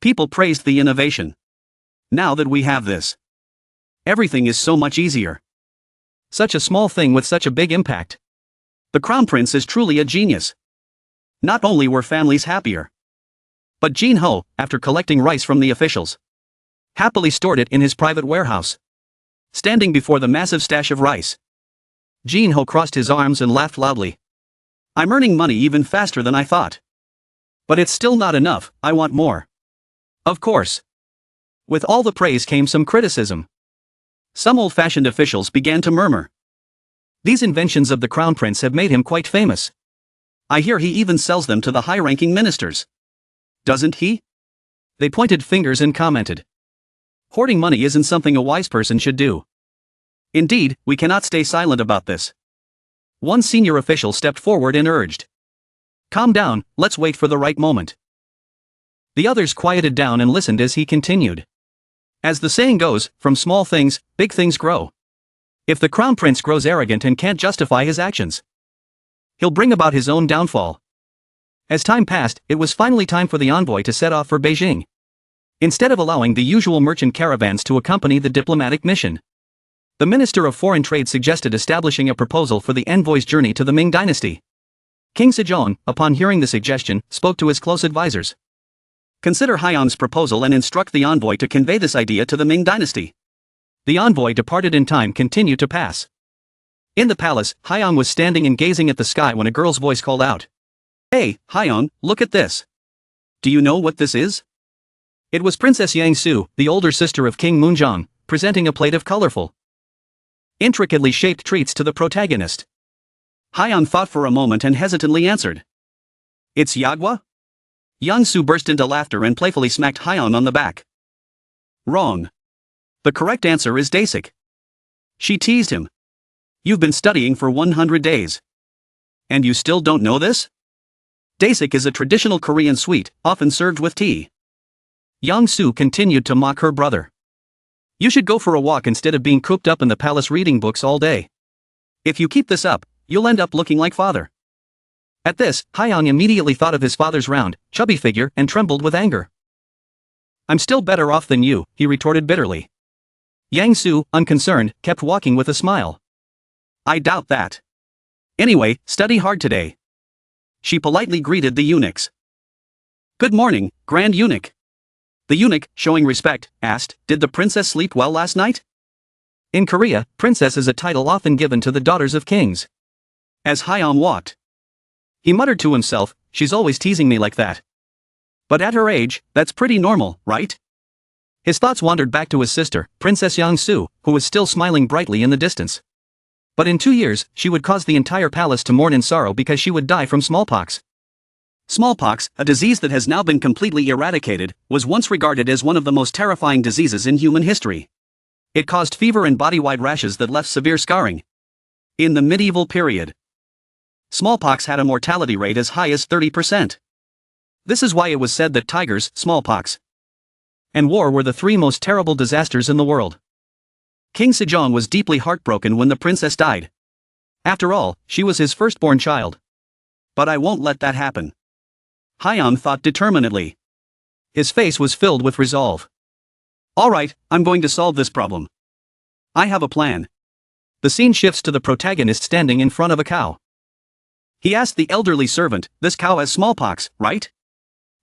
People praised the innovation. Now that we have this, everything is so much easier. Such a small thing with such a big impact. The Crown Prince is truly a genius. Not only were families happier, but Jin Ho, after collecting rice from the officials, happily stored it in his private warehouse. Standing before the massive stash of rice, Jin Ho crossed his arms and laughed loudly. I'm earning money even faster than I thought. But it's still not enough, I want more. Of course. With all the praise came some criticism. Some old-fashioned officials began to murmur. These inventions of the Crown Prince have made him quite famous. I hear he even sells them to the high-ranking ministers. Doesn't he? They pointed fingers and commented. Hoarding money isn't something a wise person should do. Indeed, we cannot stay silent about this. One senior official stepped forward and urged. Calm down, let's wait for the right moment. The others quieted down and listened as he continued. As the saying goes, from small things, big things grow. If the Crown Prince grows arrogant and can't justify his actions, he'll bring about his own downfall. As time passed, it was finally time for the envoy to set off for Beijing. Instead of allowing the usual merchant caravans to accompany the diplomatic mission, the Minister of Foreign Trade suggested establishing a proposal for the envoy's journey to the Ming dynasty. King Sejong, upon hearing the suggestion, spoke to his close advisors. Consider Haiyang's proposal and instruct the envoy to convey this idea to the Ming dynasty. The envoy departed and time continued to pass. In the palace, Haiyang was standing and gazing at the sky when a girl's voice called out. Hey, Haiyang, look at this. Do you know what this is? It was Princess Yang Su, the older sister of King Moonjong, presenting a plate of colorful, intricately shaped treats to the protagonist. Haiyang thought for a moment and hesitantly answered. It's Yagua? Yang Su burst into laughter and playfully smacked Haiyang on the back. Wrong. The correct answer is Dasik. She teased him. You've been studying for 100 days. And you still don't know this? Dasik is a traditional Korean sweet, often served with tea. Yang Su continued to mock her brother. You should go for a walk instead of being cooped up in the palace reading books all day. If you keep this up, you'll end up looking like father. At this, Haiyang immediately thought of his father's round, chubby figure and trembled with anger. I'm still better off than you, he retorted bitterly. Yang Su, unconcerned, kept walking with a smile. I doubt that. Anyway, study hard today. She politely greeted the eunuchs. Good morning, Grand Eunuch. The eunuch, showing respect, asked, Did the princess sleep well last night? In Korea, princess is a title often given to the daughters of kings. As Haiyang walked, he muttered to himself, she's always teasing me like that. But at her age, that's pretty normal, right? His thoughts wandered back to his sister, Princess Yang Su, who was still smiling brightly in the distance. But in 2 years, she would cause the entire palace to mourn in sorrow because she would die from smallpox. Smallpox, a disease that has now been completely eradicated, was once regarded as one of the most terrifying diseases in human history. It caused fever and body-wide rashes that left severe scarring. In the medieval period, smallpox had a mortality rate as high as 30%. This is why it was said that tigers, smallpox, and war were the 3 most terrible disasters in the world. King Sejong was deeply heartbroken when the princess died. After all, she was his firstborn child. But I won't let that happen. Haiyang thought determinedly. His face was filled with resolve. All right, I'm going to solve this problem. I have a plan. The scene shifts to the protagonist standing in front of a cow. He asked the elderly servant, this cow has smallpox, right?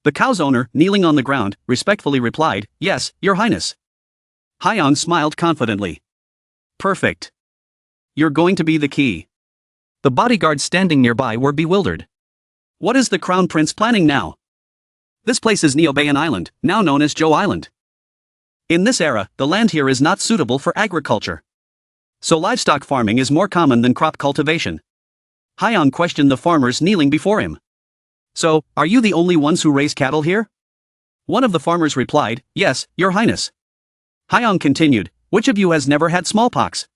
The cow's owner, kneeling on the ground, respectfully replied, Yes, Your Highness. Haiyang smiled confidently. Perfect. You're going to be the key. The bodyguards standing nearby were bewildered. What is the Crown Prince planning now? This place is Neobayan Island, now known as Joe Island. In this era, the land here is not suitable for agriculture. So livestock farming is more common than crop cultivation. Haiyang questioned the farmers kneeling before him. So, are you the only ones who raise cattle here? One of the farmers replied, Yes, Your Highness. Haiyang continued, Which of you has never had smallpox?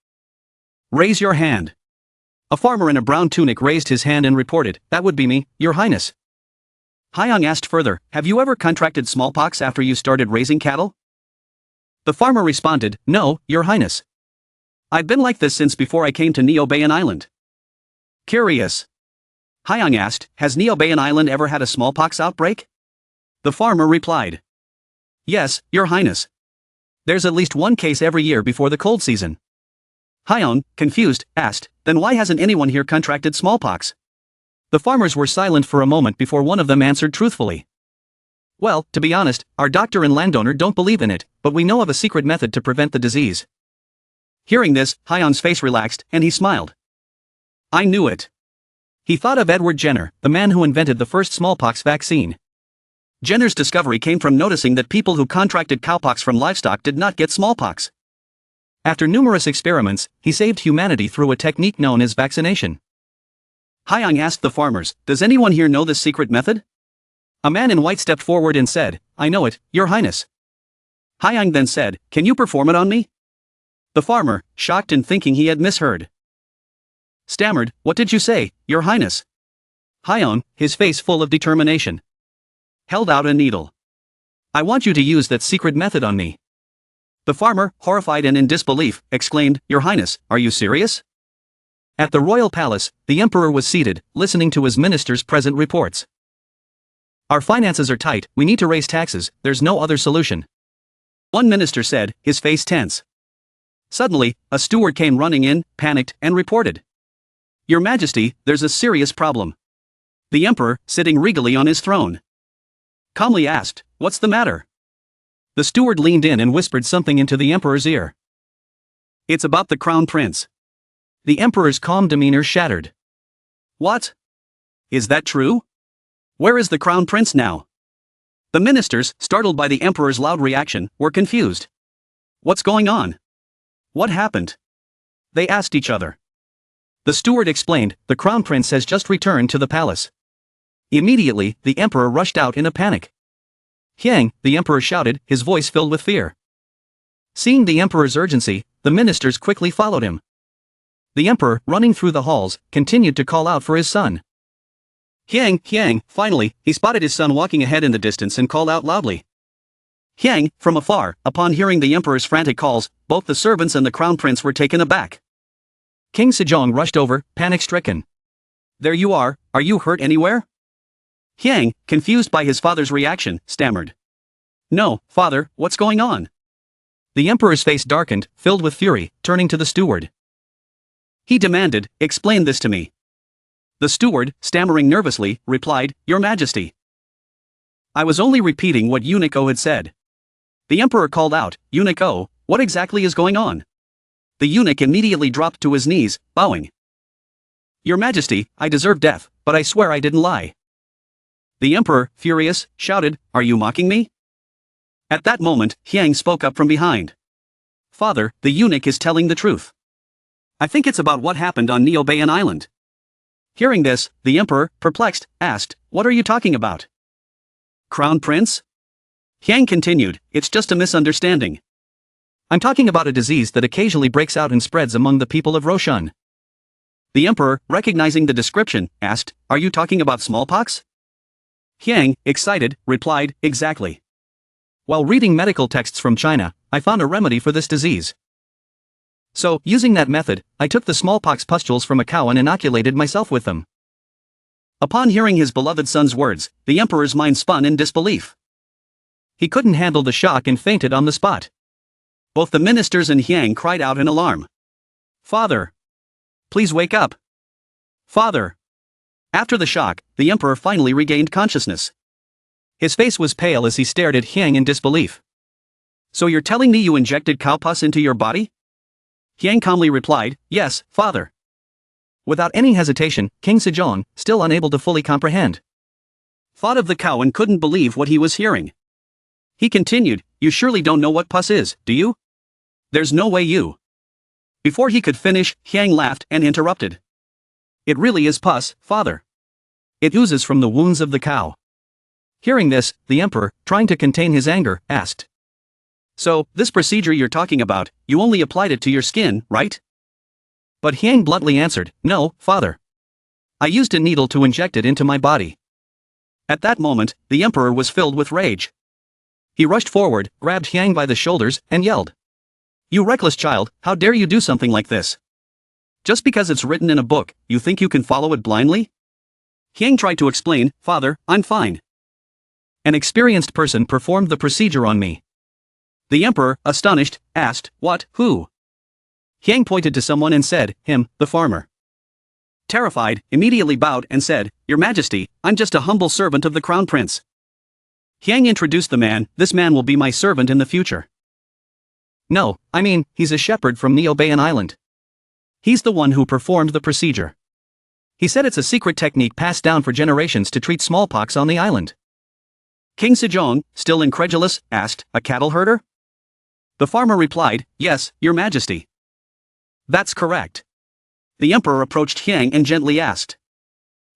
Raise your hand. A farmer in a brown tunic raised his hand and reported, That would be me, Your Highness. Haiyang asked further, Have you ever contracted smallpox after you started raising cattle? The farmer responded, No, Your Highness. I've been like this since before I came to Neobayan Island. Curious. Haiyang asked, Has Neobayan Island ever had a smallpox outbreak? The farmer replied, Yes, Your Highness. There's at least one case every year before the cold season. Hyun, confused, asked, then why hasn't anyone here contracted smallpox? The farmers were silent for a moment before one of them answered truthfully. Well, to be honest, our doctor and landowner don't believe in it, but we know of a secret method to prevent the disease. Hearing this, Hyun's face relaxed, and he smiled. I knew it. He thought of Edward Jenner, the man who invented the first smallpox vaccine. Jenner's discovery came from noticing that people who contracted cowpox from livestock did not get smallpox. After numerous experiments, he saved humanity through a technique known as vaccination. Hyung asked the farmers, does anyone here know this secret method? A man in white stepped forward and said, I know it, Your Highness. Hyung then said, can you perform it on me? The farmer, shocked and thinking he had misheard, stammered, what did you say, Your Highness? Hyun, his face full of determination, held out a needle. I want you to use that secret method on me. The farmer, horrified and in disbelief, exclaimed, Your Highness, are you serious? At the royal palace, the emperor was seated, listening to his minister's present reports. Our finances are tight, we need to raise taxes, there's no other solution. One minister said, his face tense. Suddenly, a steward came running in, panicked, and reported. Your Majesty, there's a serious problem. The emperor, sitting regally on his throne, calmly asked, what's the matter? The steward leaned in and whispered something into the emperor's ear. It's about the crown prince. The emperor's calm demeanor shattered. What? Is that true? Where is the crown prince now? The ministers, startled by the emperor's loud reaction, were confused. What's going on? What happened? They asked each other. The steward explained, the crown prince has just returned to the palace. Immediately, the emperor rushed out in a panic. Hyang, the emperor shouted, his voice filled with fear. Seeing the emperor's urgency, the ministers quickly followed him. The emperor, running through the halls, continued to call out for his son. Hyang, finally, he spotted his son walking ahead in the distance and called out loudly. Hyang, from afar, upon hearing the emperor's frantic calls, both the servants and the crown prince were taken aback. King Sejong rushed over, panic-stricken. There you are you hurt anywhere? Hyang, confused by his father's reaction, stammered. No, father, what's going on? The emperor's face darkened, filled with fury, turning to the steward. He demanded, explain this to me. The steward, stammering nervously, replied, Your Majesty. I was only repeating what Eunuch O had said. The emperor called out, Eunuch O, what exactly is going on? The eunuch immediately dropped to his knees, bowing. Your Majesty, I deserve death, but I swear I didn't lie. The emperor, furious, shouted, Are you mocking me? At that moment, Hyang spoke up from behind. Father, the eunuch is telling the truth. I think it's about what happened on Neobayan Island. Hearing this, the emperor, perplexed, asked, What are you talking about? Crown Prince? Hyang continued, It's just a misunderstanding. I'm talking about a disease that occasionally breaks out and spreads among the people of Roshan. The emperor, recognizing the description, asked, Are you talking about smallpox? Hyang, excited, replied, Exactly. While reading medical texts from China, I found a remedy for this disease. So, using that method, I took the smallpox pustules from a cow and inoculated myself with them. Upon hearing his beloved son's words, the emperor's mind spun in disbelief. He couldn't handle the shock and fainted on the spot. Both the ministers and Hyang cried out in alarm. Father! Please wake up! Father! After the shock, the emperor finally regained consciousness. His face was pale as he stared at Hyang in disbelief. So you're telling me you injected cow pus into your body? Hyang calmly replied, Yes, father. Without any hesitation, King Sejong, still unable to fully comprehend, thought of the cow and couldn't believe what he was hearing. He continued, You surely don't know what pus is, do you? There's no way you. Before he could finish, Hyang laughed and interrupted. It really is pus, father. It oozes from the wounds of the cow. Hearing this, the emperor, trying to contain his anger, asked. So, this procedure you're talking about, you only applied it to your skin, right? But Hyang bluntly answered, No, father. I used a needle to inject it into my body. At that moment, the emperor was filled with rage. He rushed forward, grabbed Hyang by the shoulders, and yelled. You reckless child, how dare you do something like this? Just because it's written in a book, you think you can follow it blindly? Hyang tried to explain, Father, I'm fine. An experienced person performed the procedure on me. The emperor, astonished, asked, "What, who?" Hyang pointed to someone and said, "Him, the farmer." Terrified, immediately bowed and said, "Your Majesty, I'm just a humble servant of the Crown Prince." Hyang introduced the man. "This man will be my servant in the future." "No, I mean, he's a shepherd from Neobayan Island. He's the one who performed the procedure. He said it's a secret technique passed down for generations to treat smallpox on the island." King Sejong, still incredulous, asked, "A cattle herder?" The farmer replied, "Yes, Your Majesty." "That's correct." The emperor approached Hyang and gently asked,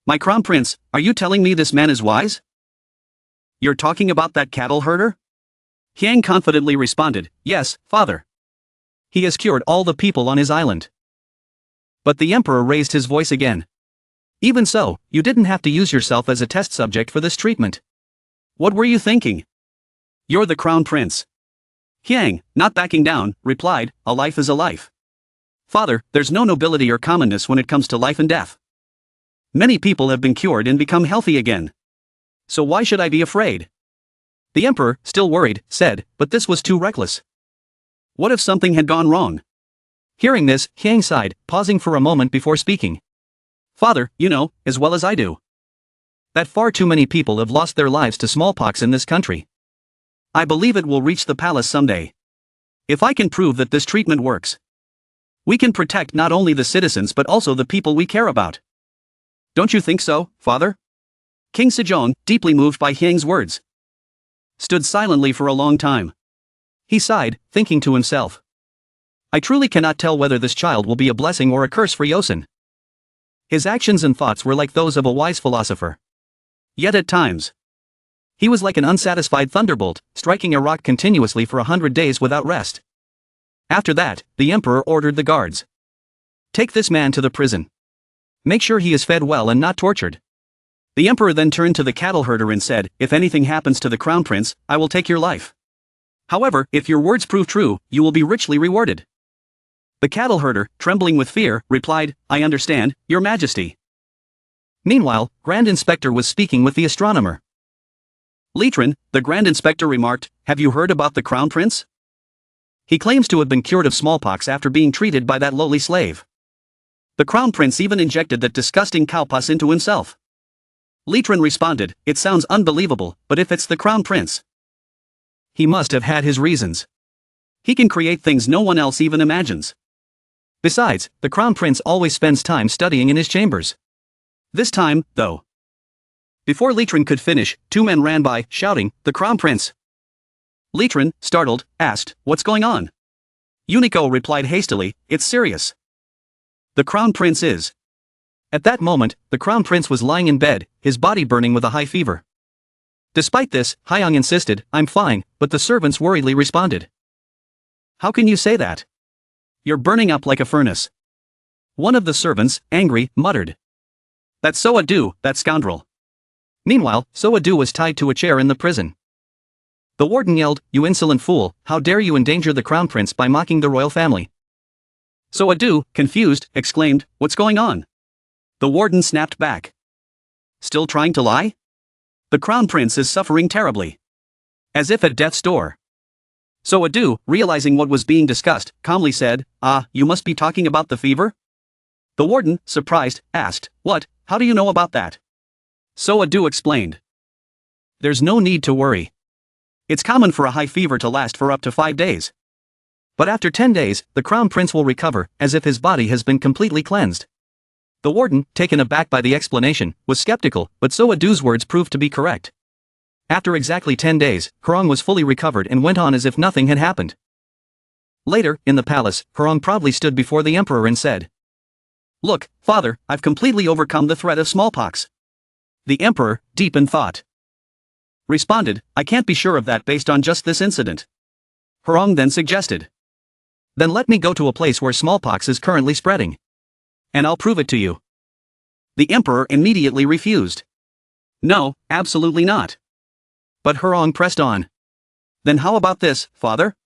"My crown prince, are you telling me this man is wise?" "You're talking about that cattle herder?" Hyang confidently responded, "Yes, father. He has cured all the people on his island." But the emperor raised his voice again. "Even so, you didn't have to use yourself as a test subject for this treatment. What were you thinking? You're the crown prince." Hyang, not backing down, replied, "A life is a life. Father, there's no nobility or commonness when it comes to life and death. Many people have been cured and become healthy again. So why should I be afraid?" The emperor, still worried, said, "But this was too reckless. What if something had gone wrong?" Hearing this, Hyang sighed, pausing for a moment before speaking. "Father, you know, as well as I do, that far too many people have lost their lives to smallpox in this country. I believe it will reach the palace someday. If I can prove that this treatment works, we can protect not only the citizens but also the people we care about. Don't you think so, father?" King Sejong, deeply moved by Hyang's words, stood silently for a long time. He sighed, thinking to himself, "I truly cannot tell whether this child will be a blessing or a curse for Joseon." His actions and thoughts were like those of a wise philosopher. Yet at times, he was like an unsatisfied thunderbolt, striking a rock continuously for 100 days without rest. After that, the emperor ordered the guards, "Take this man to the prison. Make sure he is fed well and not tortured." The emperor then turned to the cattle herder and said, "If anything happens to the crown prince, I will take your life. However, if your words prove true, you will be richly rewarded." The cattle herder, trembling with fear, replied, "I understand, Your Majesty." Meanwhile, Grand Inspector was speaking with the astronomer. "Litrin," the Grand Inspector remarked, "have you heard about the crown prince? He claims to have been cured of smallpox after being treated by that lowly slave. The crown prince even injected that disgusting cowpus into himself." Litrin responded, "It sounds unbelievable, but if it's the crown prince, he must have had his reasons. He can create things no one else even imagines. Besides, the crown prince always spends time studying in his chambers. This time, though." Before Litrin could finish, two men ran by, shouting, "The crown prince!" Litrin, startled, asked, "What's going on?" Unico replied hastily, "It's serious. The crown prince is." At that moment, the crown prince was lying in bed, his body burning with a high fever. Despite this, Hyang insisted, "I'm fine," but the servants worriedly responded, "How can you say that? You're burning up like a furnace." One of the servants, angry, muttered, "That's So-a-do, that scoundrel." Meanwhile, So-a-do was tied to a chair in the prison. The warden yelled, "You insolent fool, how dare you endanger the crown prince by mocking the royal family?" So-a-do, confused, exclaimed, "What's going on?" The warden snapped back, "Still trying to lie? The crown prince is suffering terribly. As if at death's door." So-a-do, realizing what was being discussed, calmly said, "Ah, you must be talking about the fever?" The warden, surprised, asked, "What, how do you know about that?" So-a-do explained, "There's no need to worry. It's common for a high fever to last for up to 5 days. But after 10 days, the crown prince will recover, as if his body has been completely cleansed." The warden, taken aback by the explanation, was skeptical, but So-a-do's words proved to be correct. After exactly 10 days, Hurong was fully recovered and went on as if nothing had happened. Later, in the palace, Hurong proudly stood before the emperor and said, "Look, father, I've completely overcome the threat of smallpox." The emperor, deep in thought, responded, "I can't be sure of that based on just this incident." Hurong then suggested, "Then let me go to a place where smallpox is currently spreading, and I'll prove it to you." The emperor immediately refused. "No, absolutely not." But Hurong pressed on. "Then how about this, father?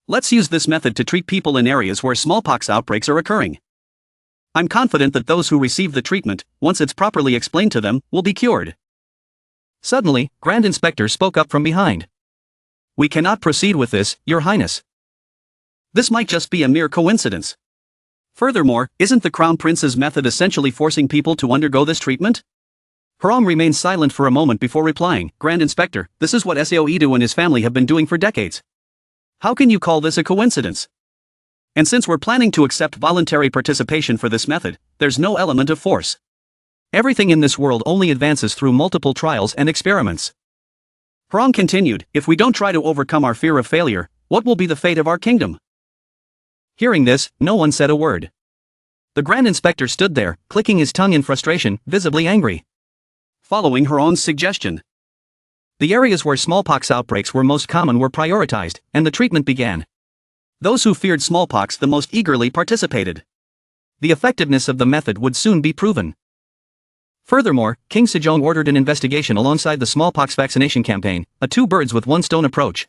Let's use this method to treat people in areas where smallpox outbreaks are occurring. I'm confident that those who receive the treatment, once it's properly explained to them, will be cured." Suddenly, Grand Inspector spoke up from behind. "We cannot proceed with this, Your Highness. This might just be a mere coincidence. Furthermore, isn't the Crown Prince's method essentially forcing people to undergo this treatment?" Hurong remained silent for a moment before replying. "Grand Inspector, this is what Seo Ido and his family have been doing for decades. How can you call this a coincidence? And since we're planning to accept voluntary participation for this method, there's no element of force. Everything in this world only advances through multiple trials and experiments." Hurong continued, "If we don't try to overcome our fear of failure, what will be the fate of our kingdom?" Hearing this, no one said a word. The Grand Inspector stood there, clicking his tongue in frustration, visibly angry. Following Hurong's suggestion, the areas where smallpox outbreaks were most common were prioritized, and the treatment began. Those who feared smallpox the most eagerly participated. The effectiveness of the method would soon be proven. Furthermore, King Sejong ordered an investigation alongside the smallpox vaccination campaign, a two birds with one stone approach,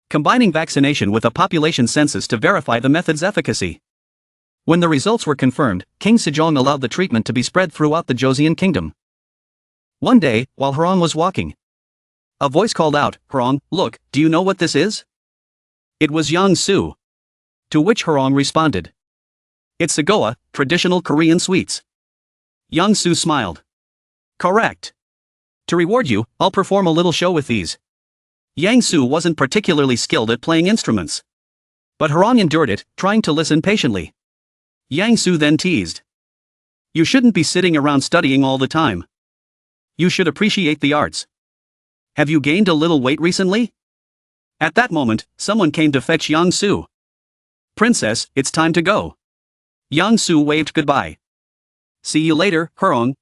combining vaccination with a population census to verify the method's efficacy. When the results were confirmed, King Sejong allowed the treatment to be spread throughout the Joseon kingdom. One day, while Hurong was walking, a voice called out, "Hurong, look, do you know what this is?" It was Yang Su. To which Hurong responded, "It's sagoa, traditional Korean sweets." Yang Su smiled. "Correct. To reward you, I'll perform a little show with these." Yang Su wasn't particularly skilled at playing instruments, but Hurong endured it, trying to listen patiently. Yang Su then teased, "You shouldn't be sitting around studying all the time. You should appreciate the arts. Have you gained a little weight recently?" At that moment, someone came to fetch Yang Su. "Princess, it's time to go." Yang Su waved goodbye. "See you later, Hurong."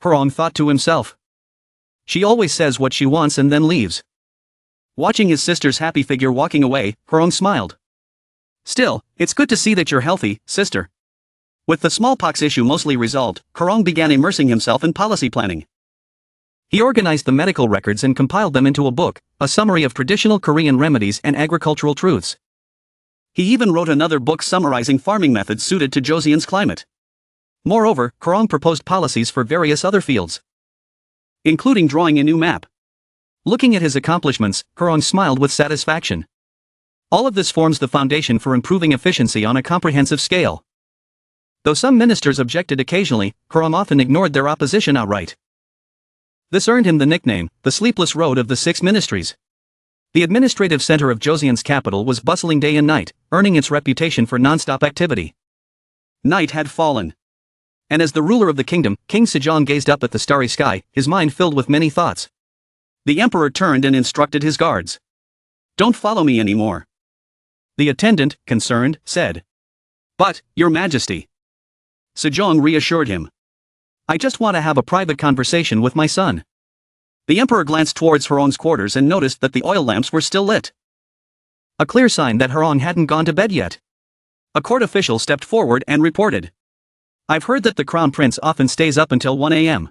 Hurong thought to himself, "She always says what she wants and then leaves." Watching his sister's happy figure walking away, Hurong smiled. "Still, it's good to see that you're healthy, sister." With the smallpox issue mostly resolved, Hurong began immersing himself in policy planning. He organized the medical records and compiled them into a book, a summary of traditional Korean remedies and agricultural truths. He even wrote another book summarizing farming methods suited to Joseon's climate. Moreover, Hurong proposed policies for various other fields, including drawing a new map. Looking at his accomplishments, Hurong smiled with satisfaction. All of this forms the foundation for improving efficiency on a comprehensive scale. Though some ministers objected occasionally, Hurong often ignored their opposition outright. This earned him the nickname, the Sleepless Road of the Six Ministries. The administrative center of Joseon's capital was bustling day and night, earning its reputation for non-stop activity. Night had fallen. And as the ruler of the kingdom, King Sejong gazed up at the starry sky, his mind filled with many thoughts. The emperor turned and instructed his guards. "Don't follow me anymore." The attendant, concerned, said, "But, Your Majesty." Sejong reassured him, "I just want to have a private conversation with my son." The emperor glanced towards Hurong's quarters and noticed that the oil lamps were still lit. A clear sign that Hurong hadn't gone to bed yet. A court official stepped forward and reported, "I've heard that the Crown Prince often stays up until 1 a.m.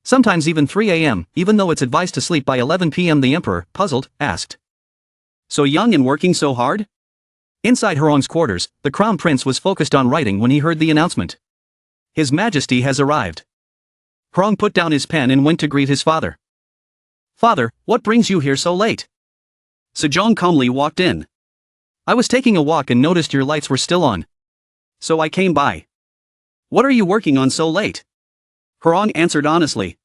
Sometimes even 3 a.m., even though it's advised to sleep by 11 p.m. The emperor, puzzled, asked, "So young and working so hard?" Inside Hurong's quarters, the Crown Prince was focused on writing when he heard the announcement. "His Majesty has arrived." Hurong put down his pen and went to greet his father. "Father, what brings you here so late?" Sejong calmly walked in. "I was taking a walk and noticed your lights were still on. So I came by." "What are you working on so late?" Hurong answered honestly.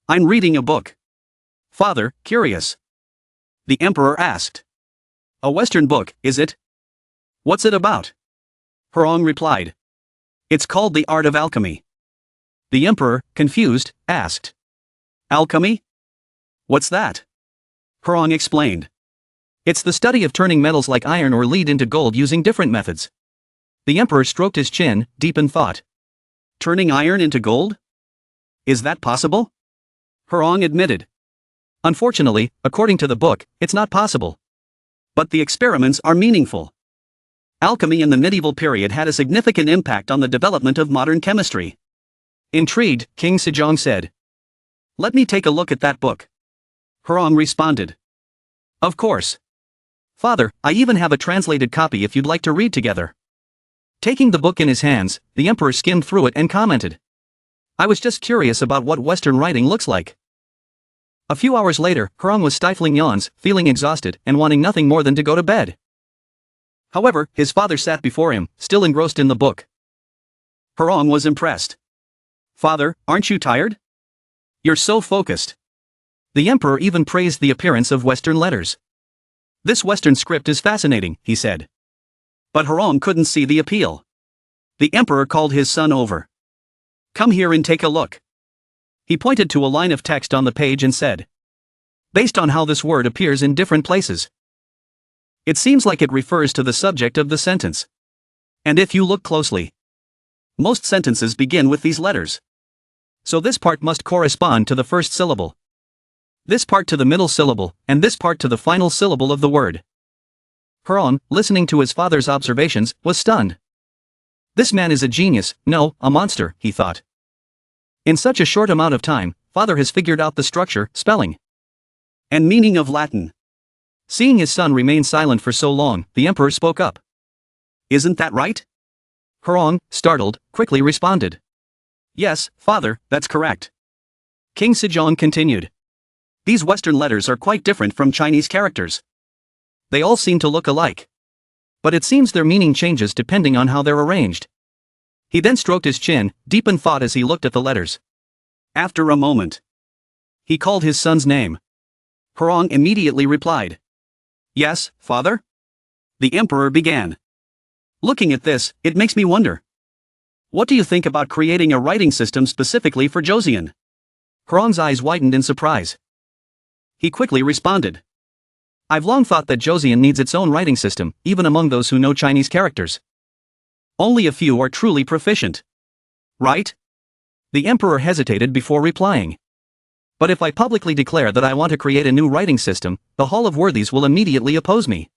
"I'm reading a book." "Father, curious." The emperor asked. "A Western book, is it? What's it about?" Hurong replied. "It's called The Art of Alchemy." The emperor, confused, asked, "Alchemy? What's that?" Hurong explained. "It's the study of turning metals like iron or lead into gold using different methods." The emperor stroked his chin, deep in thought. "Turning iron into gold? Is that possible?" Hurong admitted. "Unfortunately, according to the book, it's not possible. But the experiments are meaningful." Alchemy in the medieval period had a significant impact on the development of modern chemistry. Intrigued, King Sejong said, "Let me take a look at that book." Hurong responded, "Of course. Father, I even have a translated copy if you'd like to read together." Taking the book in his hands, the emperor skimmed through it and commented, "I was just curious about what Western writing looks like. A few hours later, Hurong was stifling yawns, feeling exhausted, and wanting nothing more than to go to bed. However, his father sat before him, still engrossed in the book. Hurong was impressed. "Father, aren't you tired? You're so focused." The emperor even praised the appearance of Western letters. "This Western script is fascinating," he said. But Hurong couldn't see the appeal. The emperor called his son over. "Come here and take a look." He pointed to a line of text on the page and said, "Based on how this word appears in different places, it seems like it refers to the subject of the sentence. And if you look closely, most sentences begin with these letters. So this part must correspond to the first syllable, this part to the middle syllable, and this part to the final syllable of the word." Hurong, listening to his father's observations, was stunned. This man is a genius, no, a monster, he thought. In such a short amount of time, father has figured out the structure, spelling, and meaning of Latin. Seeing his son remain silent for so long, the emperor spoke up. "Isn't that right?" Hurong, startled, quickly responded. "Yes, father, that's correct." King Sejong continued. "These Western letters are quite different from Chinese characters. They all seem to look alike. But it seems their meaning changes depending on how they're arranged." He then stroked his chin, deep in thought as he looked at the letters. After a moment, he called his son's name. Hurong immediately replied. "Yes, father?" The emperor began. "Looking at this, it makes me wonder. What do you think about creating a writing system specifically for Joseon?" Hurong's eyes widened in surprise. He quickly responded. "I've long thought that Joseon needs its own writing system, even among those who know Chinese characters. Only a few are truly proficient. Right?" The emperor hesitated before replying. "But if I publicly declare that I want to create a new writing system, the Hall of Worthies will immediately oppose me."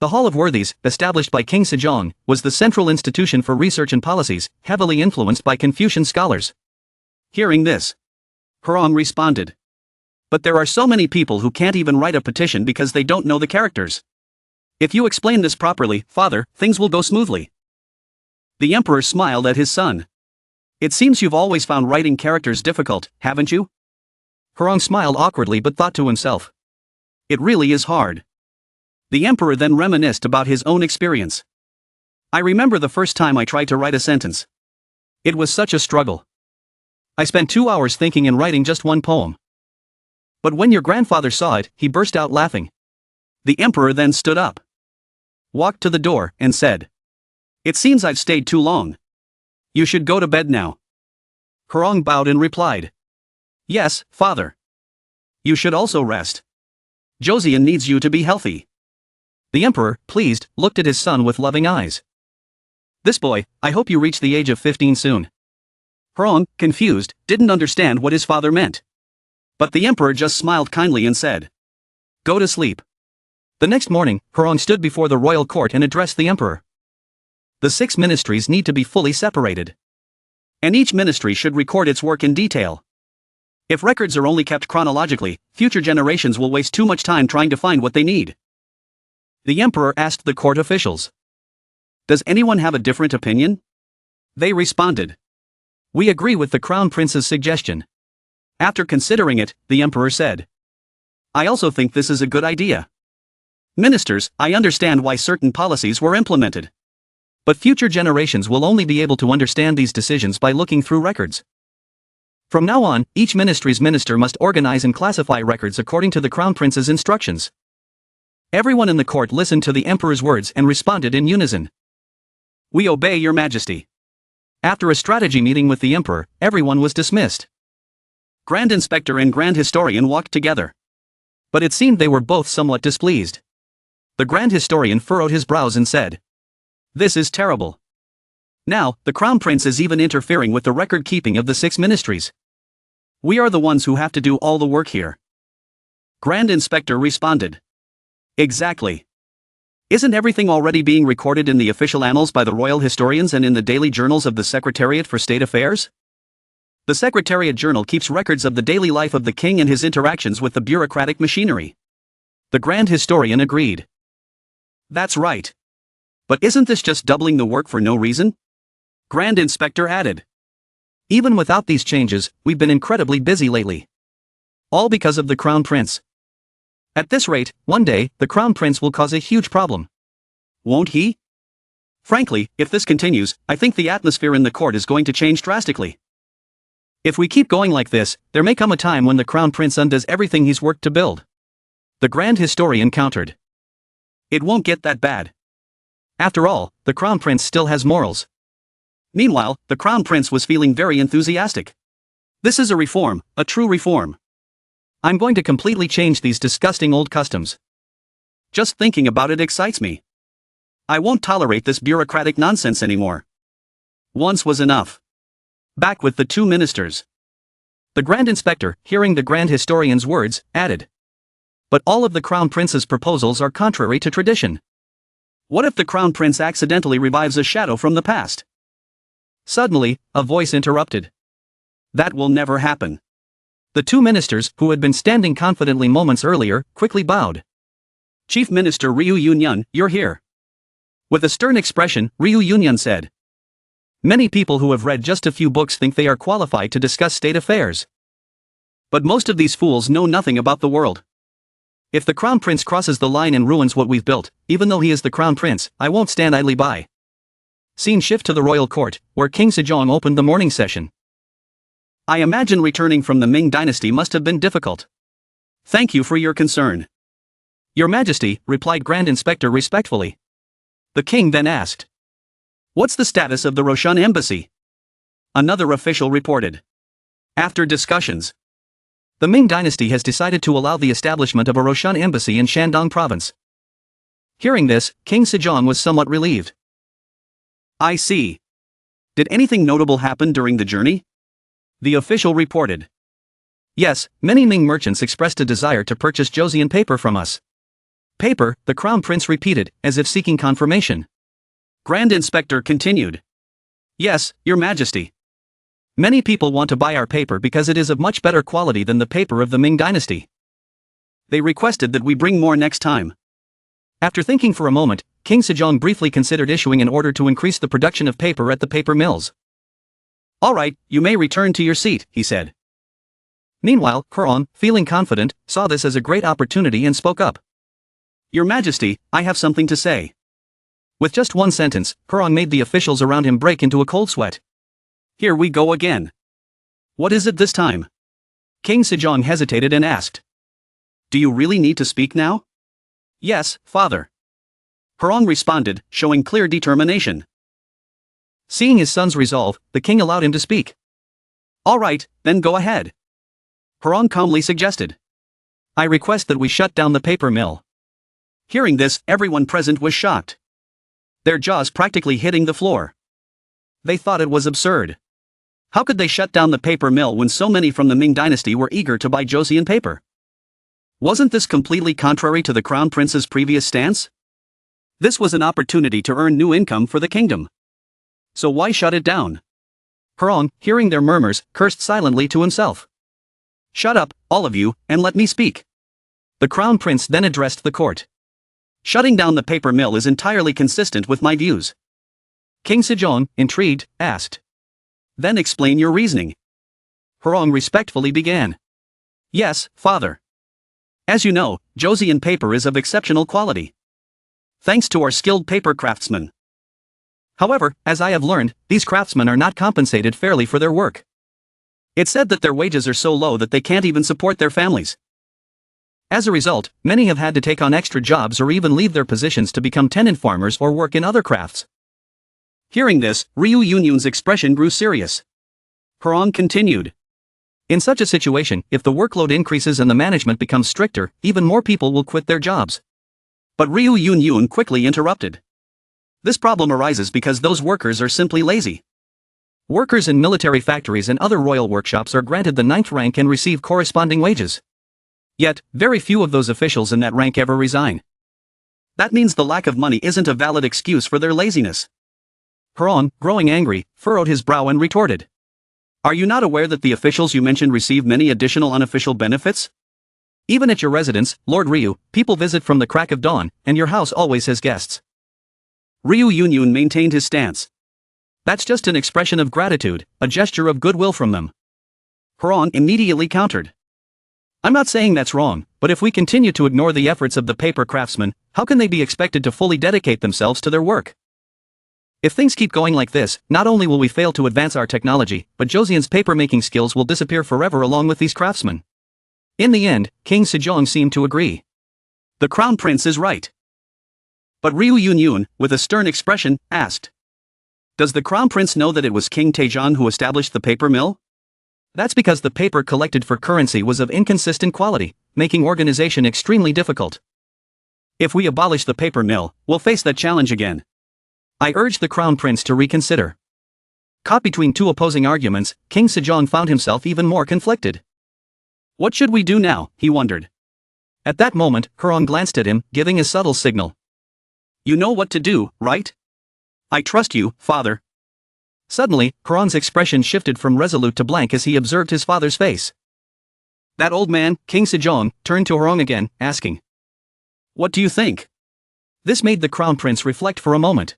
The Hall of Worthies, established by King Sejong, was the central institution for research and policies, heavily influenced by Confucian scholars. Hearing this, Hurong responded. "But there are so many people who can't even write a petition because they don't know the characters. If you explain this properly, father, things will go smoothly." The emperor smiled at his son. "It seems you've always found writing characters difficult, haven't you?" Hurong smiled awkwardly but thought to himself. "It really is hard." The emperor then reminisced about his own experience. "I remember the first time I tried to write a sentence. It was such a struggle. I spent 2 hours thinking and writing just one poem. But when your grandfather saw it, he burst out laughing." The emperor then stood up, walked to the door, and said, "It seems I've stayed too long. You should go to bed now." Hurong bowed and replied, "Yes, father. You should also rest. Joseon needs you to be healthy." The emperor, pleased, looked at his son with loving eyes. "This boy, I hope you reach the age of 15 soon." Hurong, confused, didn't understand what his father meant. But the emperor just smiled kindly and said, "Go to sleep." The next morning, Hurong stood before the royal court and addressed the emperor. The 6 ministries need to be fully separated. And each ministry should record its work in detail. If records are only kept chronologically, future generations will waste too much time trying to find what they need. The emperor asked the court officials, "Does anyone have a different opinion?" They responded, "We agree with the crown prince's suggestion." After considering it, the emperor said, "I also think this is a good idea. Ministers, I understand why certain policies were implemented. But future generations will only be able to understand these decisions by looking through records. From now on, each ministry's minister must organize and classify records according to the crown prince's instructions." Everyone in the court listened to the emperor's words and responded in unison. "We obey your majesty." After a strategy meeting with the emperor, everyone was dismissed. Grand Inspector and Grand Historian walked together. But it seemed they were both somewhat displeased. The Grand Historian furrowed his brows and said, "This is terrible. Now, the Crown Prince is even interfering with the record keeping of the 6 ministries. We are the ones who have to do all the work here." Grand Inspector responded, "Exactly. Isn't everything already being recorded in the official annals by the royal historians and in the daily journals of the Secretariat for State Affairs? The Secretariat Journal keeps records of the daily life of the king and his interactions with the bureaucratic machinery." The Grand Historian agreed. "That's right. But isn't this just doubling the work for no reason?" Grand Inspector added. "Even without these changes, we've been incredibly busy lately. All because of the Crown Prince. At this rate, one day, the Crown Prince will cause a huge problem. Won't he? Frankly, if this continues, I think the atmosphere in the court is going to change drastically. If we keep going like this, there may come a time when the Crown Prince undoes everything he's worked to build. The Grand Historian countered. It won't get that bad. After all, the Crown Prince still has morals. Meanwhile, the Crown Prince was feeling very enthusiastic. This is a reform, a true reform. I'm going to completely change these disgusting old customs. Just thinking about it excites me. I won't tolerate this bureaucratic nonsense anymore. Once was enough. Back with the two ministers. The Grand Inspector, hearing the Grand Historian's words, added. But all of the Crown Prince's proposals are contrary to tradition. What if the Crown Prince accidentally revives a shadow from the past? Suddenly, a voice interrupted. That will never happen. The two ministers, who had been standing confidently moments earlier, quickly bowed. Chief Minister Ryu Yunyan, you're here. With a stern expression, Ryu Yunyan said. Many people who have read just a few books think they are qualified to discuss state affairs. But most of these fools know nothing about the world. If the Crown Prince crosses the line and ruins what we've built, even though he is the Crown Prince, I won't stand idly by. Scene shift to the royal court, where King Sejong opened the morning session. I imagine returning from the Ming dynasty must have been difficult. Thank you for your concern. Your Majesty, replied Grand Inspector respectfully. The king then asked. What's the status of the Roshan embassy? Another official reported. After discussions, the Ming dynasty has decided to allow the establishment of a Roshan embassy in Shandong province. Hearing this, King Sejong was somewhat relieved. I see. Did anything notable happen during the journey? The official reported. Yes, many Ming merchants expressed a desire to purchase Joseon paper from us. Paper, the Crown Prince repeated, as if seeking confirmation. Grand Inspector continued. Yes, Your Majesty. Many people want to buy our paper because it is of much better quality than the paper of the Ming dynasty. They requested that we bring more next time. After thinking for a moment, King Sejong briefly considered issuing an order to increase the production of paper at the paper mills. All right, you may return to your seat, he said. Meanwhile, Huron, feeling confident, saw this as a great opportunity and spoke up. Your Majesty, I have something to say. With just one sentence, Huron made the officials around him break into a cold sweat. Here we go again. What is it this time? King Sejong hesitated and asked. Do you really need to speak now? Yes, father. Huron responded, showing clear determination. Seeing his son's resolve, the king allowed him to speak. All right, then go ahead. Huron calmly suggested. I request that we shut down the paper mill. Hearing this, everyone present was shocked. Their jaws practically hitting the floor. They thought it was absurd. How could they shut down the paper mill when so many from the Ming dynasty were eager to buy Joseon paper? Wasn't this completely contrary to the Crown Prince's previous stance? This was an opportunity to earn new income for the kingdom. So why shut it down? Huron, hearing their murmurs, cursed silently to himself. Shut up, all of you, and let me speak. The Crown Prince then addressed the court. Shutting down the paper mill is entirely consistent with my views. King Sejong, intrigued, asked. Then explain your reasoning. Huron respectfully began. Yes, father. As you know, Joseon paper is of exceptional quality. Thanks to our skilled paper craftsmen. However, as I have learned, these craftsmen are not compensated fairly for their work. It's said that their wages are so low that they can't even support their families. As a result, many have had to take on extra jobs or even leave their positions to become tenant farmers or work in other crafts. Hearing this, Ryu Yunyun's expression grew serious. Huron continued. In such a situation, if the workload increases and the management becomes stricter, even more people will quit their jobs. But Ryu Yunyun quickly interrupted. This problem arises because those workers are simply lazy. Workers in military factories and other royal workshops are granted the 9th rank and receive corresponding wages. Yet, very few of those officials in that rank ever resign. That means the lack of money isn't a valid excuse for their laziness. Huron, growing angry, furrowed his brow and retorted. Are you not aware that the officials you mentioned receive many additional unofficial benefits? Even at your residence, Lord Ryu, people visit from the crack of dawn, and your house always has guests. Ryu Yunyun maintained his stance. That's just an expression of gratitude, a gesture of goodwill from them. Huron immediately countered. I'm not saying that's wrong, but if we continue to ignore the efforts of the paper craftsmen, how can they be expected to fully dedicate themselves to their work? If things keep going like this, not only will we fail to advance our technology, but Joseon's paper-making skills will disappear forever along with these craftsmen. In the end, King Sejong seemed to agree. The Crown Prince is right. But Ryu Yun, with a stern expression, asked. Does the Crown Prince know that it was King Sejong who established the paper mill? That's because the paper collected for currency was of inconsistent quality, making organization extremely difficult. If we abolish the paper mill, we'll face that challenge again. I urged the Crown Prince to reconsider. Caught between two opposing arguments, King Sejong found himself even more conflicted. What should we do now, he wondered. At that moment, Kurong glanced at him, giving a subtle signal. You know what to do, right? I trust you, father. Suddenly, Kurong's expression shifted from resolute to blank as he observed his father's face. That old man, King Sejong, turned to Kurong again, asking. What do you think? This made the Crown Prince reflect for a moment.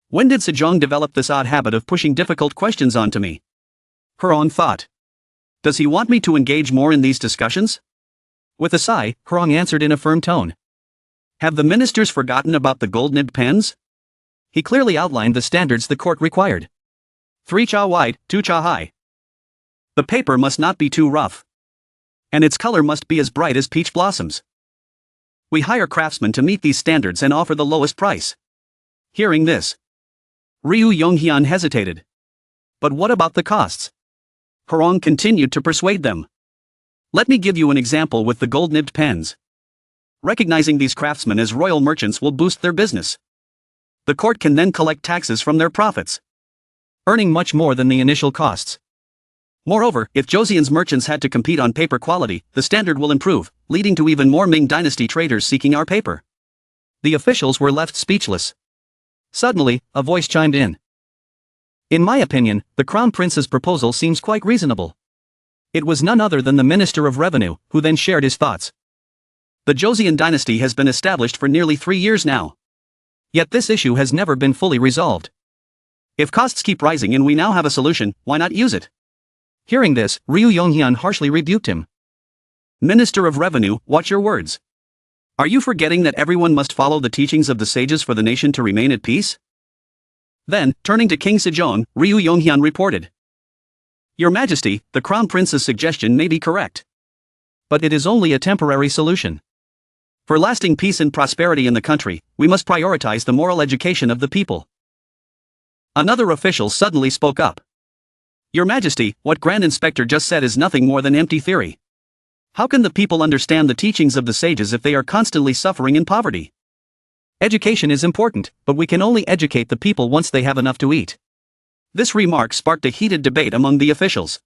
When did Sejong develop this odd habit of pushing difficult questions onto me? Kurong thought. Does he want me to engage more in these discussions? With a sigh, Kurong answered in a firm tone. Have the ministers forgotten about the gold-nibbed pens? He clearly outlined the standards the court required. 3 cha wide, 2 cha high. The paper must not be too rough. And its color must be as bright as peach blossoms. We hire craftsmen to meet these standards and offer the lowest price. Hearing this, Ryu Yonghyun hesitated. But what about the costs? Kurong continued to persuade them. Let me give you an example with the gold-nibbed pens. Recognizing these craftsmen as royal merchants will boost their business. The court can then collect taxes from their profits, earning much more than the initial costs. Moreover, if Joseon's merchants had to compete on paper quality, the standard will improve, leading to even more Ming Dynasty traders seeking our paper. The officials were left speechless. Suddenly, a voice chimed in. In my opinion, the Crown Prince's proposal seems quite reasonable. It was none other than the Minister of Revenue, who then shared his thoughts. The Joseon dynasty has been established for nearly 3 years now. Yet this issue has never been fully resolved. If costs keep rising and we now have a solution, why not use it? Hearing this, Ryu Yonghyun harshly rebuked him. Minister of Revenue, watch your words. Are you forgetting that everyone must follow the teachings of the sages for the nation to remain at peace? Then, turning to King Sejong, Ryu Yonghyun reported. Your Majesty, the Crown Prince's suggestion may be correct. But it is only a temporary solution. For lasting peace and prosperity in the country, we must prioritize the moral education of the people. Another official suddenly spoke up. Your Majesty, what Grand Inspector just said is nothing more than empty theory. How can the people understand the teachings of the sages if they are constantly suffering in poverty? Education is important, but we can only educate the people once they have enough to eat. This remark sparked a heated debate among the officials.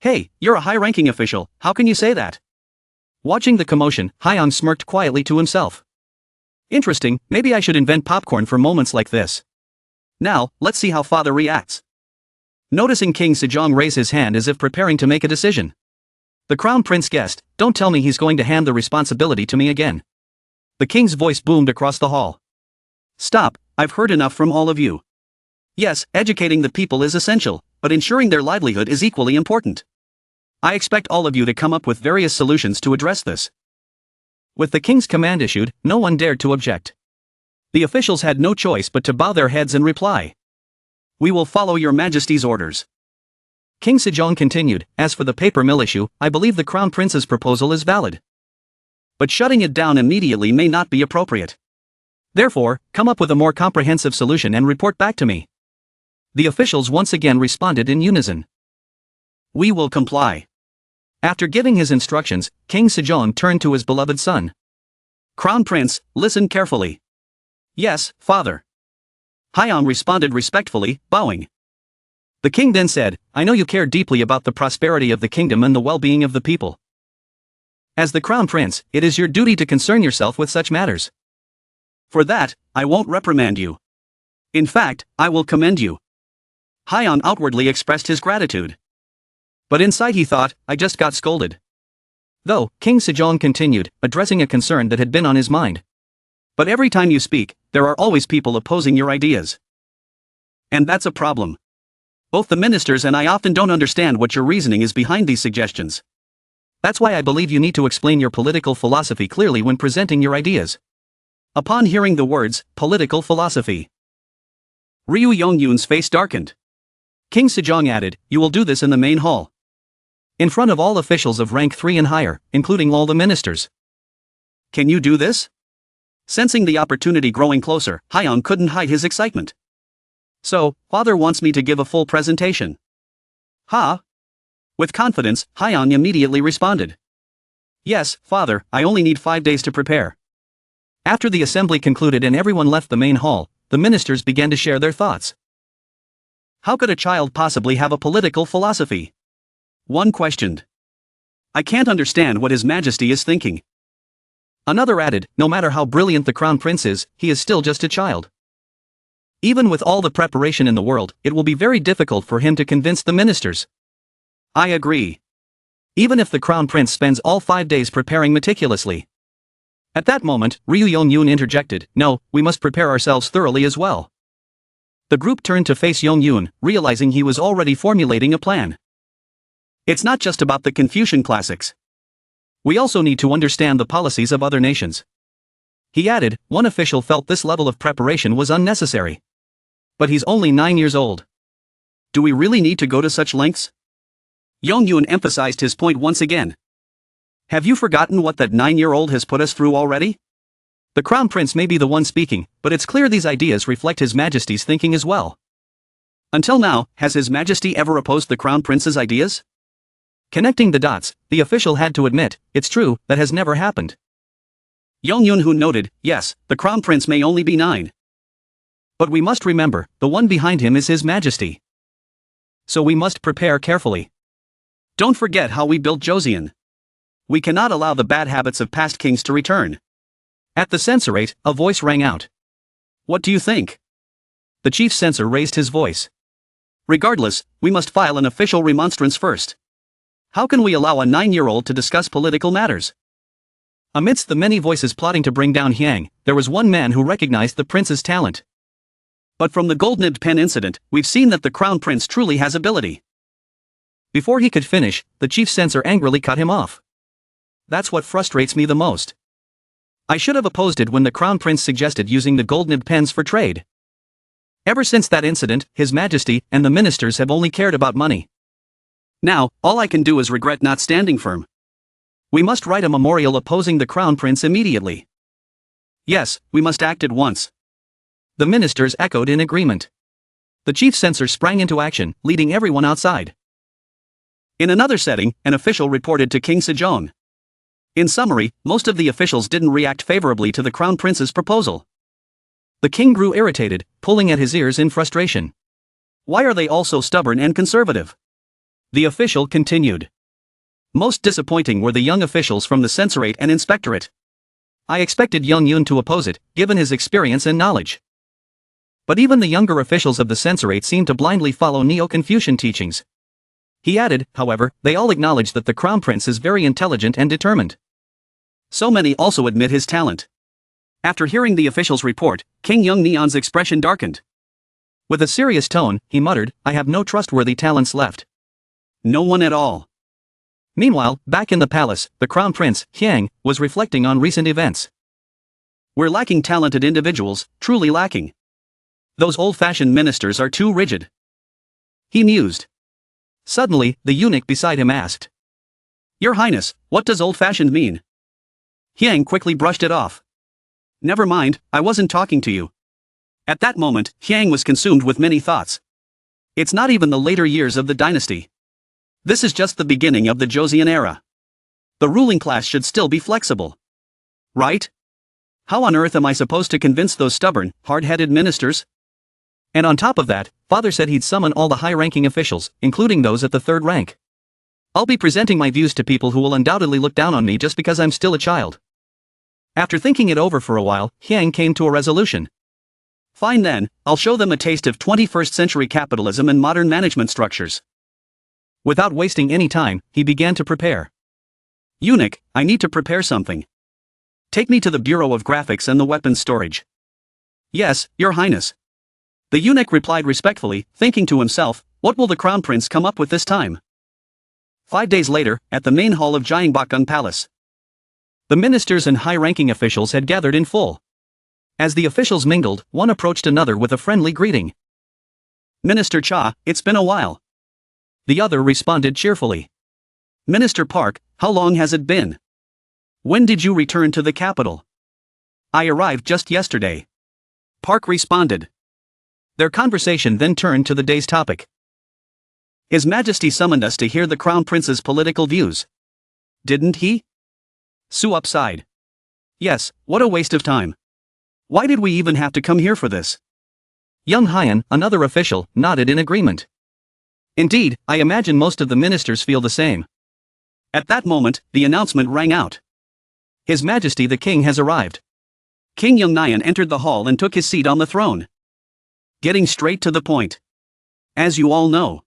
Hey, you're a high-ranking official, how can you say that? Watching the commotion, Hyung smirked quietly to himself. Interesting, maybe I should invent popcorn for moments like this. Now, let's see how father reacts. Noticing King Sejong raise his hand as if preparing to make a decision. The Crown Prince guessed, don't tell me he's going to hand the responsibility to me again. The king's voice boomed across the hall. Stop, I've heard enough from all of you. Yes, educating the people is essential, but ensuring their livelihood is equally important. I expect all of you to come up with various solutions to address this. With the king's command issued, no one dared to object. The officials had no choice but to bow their heads and reply. We will follow your Majesty's orders. King Sejong continued, as for the paper mill issue, I believe the Crown Prince's proposal is valid. But shutting it down immediately may not be appropriate. Therefore, come up with a more comprehensive solution and report back to me. The officials once again responded in unison. We will comply. After giving his instructions, King Sejong turned to his beloved son. Crown Prince, listen carefully. Yes, father. Hyung responded respectfully, bowing. The king then said, I know you care deeply about the prosperity of the kingdom and the well-being of the people. As the Crown Prince, it is your duty to concern yourself with such matters. For that, I won't reprimand you. In fact, I will commend you. Hyun outwardly expressed his gratitude. But inside he thought, I just got scolded. Though, King Sejong continued, addressing a concern that had been on his mind. But every time you speak, there are always people opposing your ideas. And that's a problem. Both the ministers and I often don't understand what your reasoning is behind these suggestions. That's why I believe you need to explain your political philosophy clearly when presenting your ideas. Upon hearing the words, political philosophy, Ryu Yongyun's face darkened. King Sejong added, you will do this in the main hall. In front of all officials of rank 3 and higher, including all the ministers. Can you do this? Sensing the opportunity growing closer, Hyung couldn't hide his excitement. So, father wants me to give a full presentation. Huh? With confidence, Hyung immediately responded. Yes, father, I only need 5 days to prepare. After the assembly concluded and everyone left the main hall, the ministers began to share their thoughts. How could a child possibly have a political philosophy? One questioned. I can't understand what His Majesty is thinking. Another added, no matter how brilliant the crown prince is, he is still just a child. Even with all the preparation in the world, it will be very difficult for him to convince the ministers. I agree. Even if the crown prince spends all 5 days preparing meticulously. At that moment, Ryu Yongyun interjected, no, we must prepare ourselves thoroughly as well. The group turned to face Yongyun, realizing he was already formulating a plan. It's not just about the Confucian classics. We also need to understand the policies of other nations. He added, one official felt this level of preparation was unnecessary. But he's only 9 years old. Do we really need to go to such lengths? Yongyun emphasized his point once again. Have you forgotten what that 9-year-old has put us through already? The crown prince may be the one speaking, but it's clear these ideas reflect His Majesty's thinking as well. Until now, has His Majesty ever opposed the crown prince's ideas? Connecting the dots, the official had to admit, it's true, that has never happened. Yongyun noted, yes, the crown prince may only be 9. But we must remember, the one behind him is His Majesty. So we must prepare carefully. Don't forget how we built Joseon. We cannot allow the bad habits of past kings to return. At the censorate, a voice rang out. What do you think? The chief censor raised his voice. Regardless, we must file an official remonstrance first. How can we allow a 9-year-old to discuss political matters? Amidst the many voices plotting to bring down Hyang, there was one man who recognized the prince's talent. But from the gold-nibbed pen incident, we've seen that the crown prince truly has ability. Before he could finish, the chief censor angrily cut him off. That's what frustrates me the most. I should have opposed it when the crown prince suggested using the gold-nibbed pens for trade. Ever since that incident, His Majesty and the ministers have only cared about money. Now, all I can do is regret not standing firm. We must write a memorial opposing the crown prince immediately. Yes, we must act at once. The ministers echoed in agreement. The chief censor sprang into action, leading everyone outside. In another setting, an official reported to King Sejong. In summary, most of the officials didn't react favorably to the crown prince's proposal. The king grew irritated, pulling at his ears in frustration. Why are they all so stubborn and conservative? The official continued. Most disappointing were the young officials from the censorate and inspectorate. I expected Yongyun to oppose it, given his experience and knowledge. But even the younger officials of the censorate seemed to blindly follow Neo-Confucian teachings. He added, however, they all acknowledge that the crown prince is very intelligent and determined. So many also admit his talent. After hearing the official's report, King Yongneon's expression darkened. With a serious tone, he muttered, I have no trustworthy talents left. No one at all. Meanwhile, back in the palace, the crown prince, Hyang, was reflecting on recent events. We're lacking talented individuals, truly lacking. Those old-fashioned ministers are too rigid. He mused. Suddenly, the eunuch beside him asked. Your Highness, what does old-fashioned mean? Hyang quickly brushed it off. Never mind, I wasn't talking to you. At that moment, Hyang was consumed with many thoughts. It's not even the later years of the dynasty. This is just the beginning of the Joseon era. The ruling class should still be flexible. Right? How on earth am I supposed to convince those stubborn, hard-headed ministers? And on top of that, father said he'd summon all the high-ranking officials, including those at the 3rd rank. I'll be presenting my views to people who will undoubtedly look down on me just because I'm still a child. After thinking it over for a while, Hyang came to a resolution. Fine then, I'll show them a taste of 21st century capitalism and modern management structures. Without wasting any time, he began to prepare. Eunuch, I need to prepare something. Take me to the Bureau of Graphics and the weapons storage. Yes, Your Highness. The eunuch replied respectfully, thinking to himself, what will the crown prince come up with this time? 5 days later, at the main hall of Gyeongbokgung Palace. The ministers and high-ranking officials had gathered in full. As the officials mingled, one approached another with a friendly greeting. "Minister Cha, it's been a while." The other responded cheerfully. "Minister Park, how long has it been? When did you return to the capital?" "I arrived just yesterday," Park responded. Their conversation then turned to the day's topic. "His Majesty summoned us to hear the Crown Prince's political views. Didn't he?" Suop sighed. "Yes, what a waste of time. Why did we even have to come here for this?" Young Hyun, another official, nodded in agreement. "Indeed, I imagine most of the ministers feel the same." At that moment, the announcement rang out. "His Majesty the King has arrived." King Youngnayan entered the hall and took his seat on the throne. Getting straight to the point. As you all know,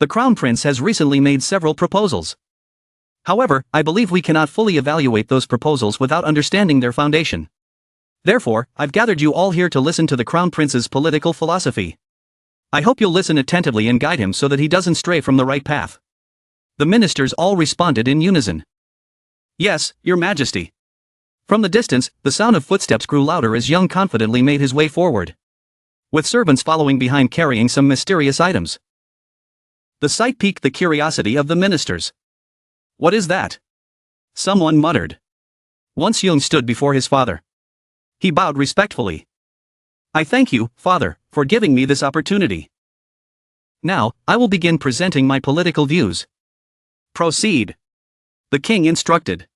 the Crown Prince has recently made several proposals. However, I believe we cannot fully evaluate those proposals without understanding their foundation. Therefore, I've gathered you all here to listen to the Crown Prince's political philosophy. I hope you'll listen attentively and guide him so that he doesn't stray from the right path. The ministers all responded in unison. "Yes, Your Majesty." From the distance, the sound of footsteps grew louder as Young confidently made his way forward, with servants following behind carrying some mysterious items. The sight piqued the curiosity of the ministers. "What is that?" someone muttered. Once Young stood before his father. He bowed respectfully. "I thank you, Father, for giving me this opportunity. Now, I will begin presenting my political views." "Proceed," the king instructed.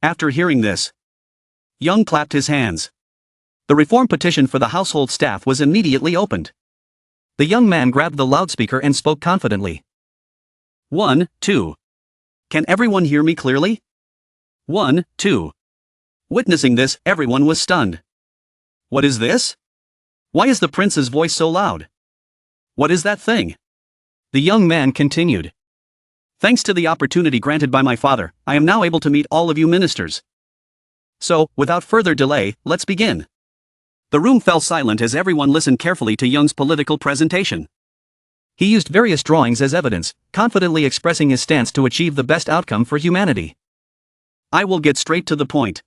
After hearing this, Young clapped his hands. The reform petition for the household staff was immediately opened. The young man grabbed the loudspeaker and spoke confidently. 1, 2. Can everyone hear me clearly? 1, 2. Witnessing this, everyone was stunned. What is this? Why is the prince's voice so loud? What is that thing? The young man continued. Thanks to the opportunity granted by my father, I am now able to meet all of you ministers. So, without further delay, let's begin. The room fell silent as everyone listened carefully to Young's political presentation. He used various drawings as evidence, confidently expressing his stance to achieve the best outcome for humanity. I will get straight to the point.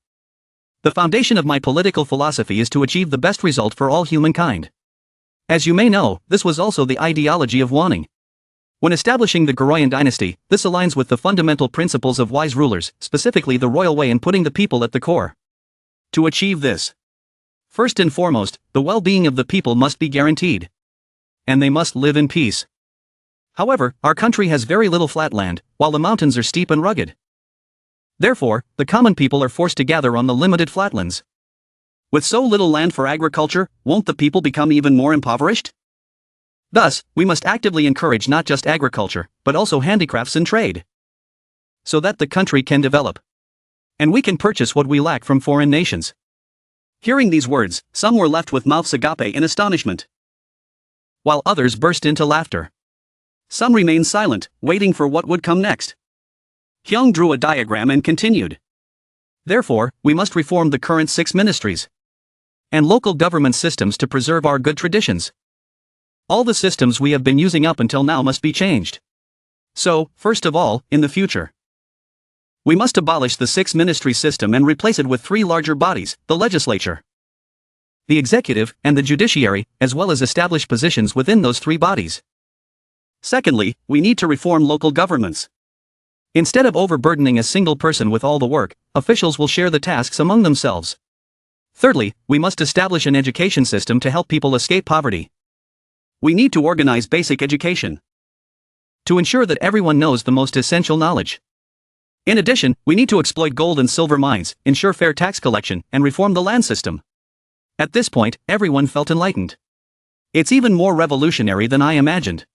The foundation of my political philosophy is to achieve the best result for all humankind. As you may know, this was also the ideology of Wanning. When establishing the Goryeo dynasty, this aligns with the fundamental principles of wise rulers, specifically the royal way in putting the people at the core. To achieve this, first and foremost, the well-being of the people must be guaranteed. And they must live in peace. However, our country has very little flat land, while the mountains are steep and rugged. Therefore, the common people are forced to gather on the limited flatlands. With so little land for agriculture, won't the people become even more impoverished? Thus, we must actively encourage not just agriculture, but also handicrafts and trade, so that the country can develop. And we can purchase what we lack from foreign nations. Hearing these words, some were left with mouths agape in astonishment, while others burst into laughter. Some remained silent, waiting for what would come next. Hyung drew a diagram and continued. Therefore, we must reform the current 6 ministries and local government systems to preserve our good traditions. All the systems we have been using up until now must be changed. So, first of all, in the future, we must abolish the 6-ministry system and replace it with 3 larger bodies, the legislature, the executive, and the judiciary, as well as establish positions within those 3 bodies. Secondly, we need to reform local governments. Instead of overburdening a single person with all the work, officials will share the tasks among themselves. Thirdly, we must establish an education system to help people escape poverty. We need to organize basic education to ensure that everyone knows the most essential knowledge. In addition, we need to exploit gold and silver mines, ensure fair tax collection, and reform the land system. At this point, everyone felt enlightened. It's even more revolutionary than I imagined.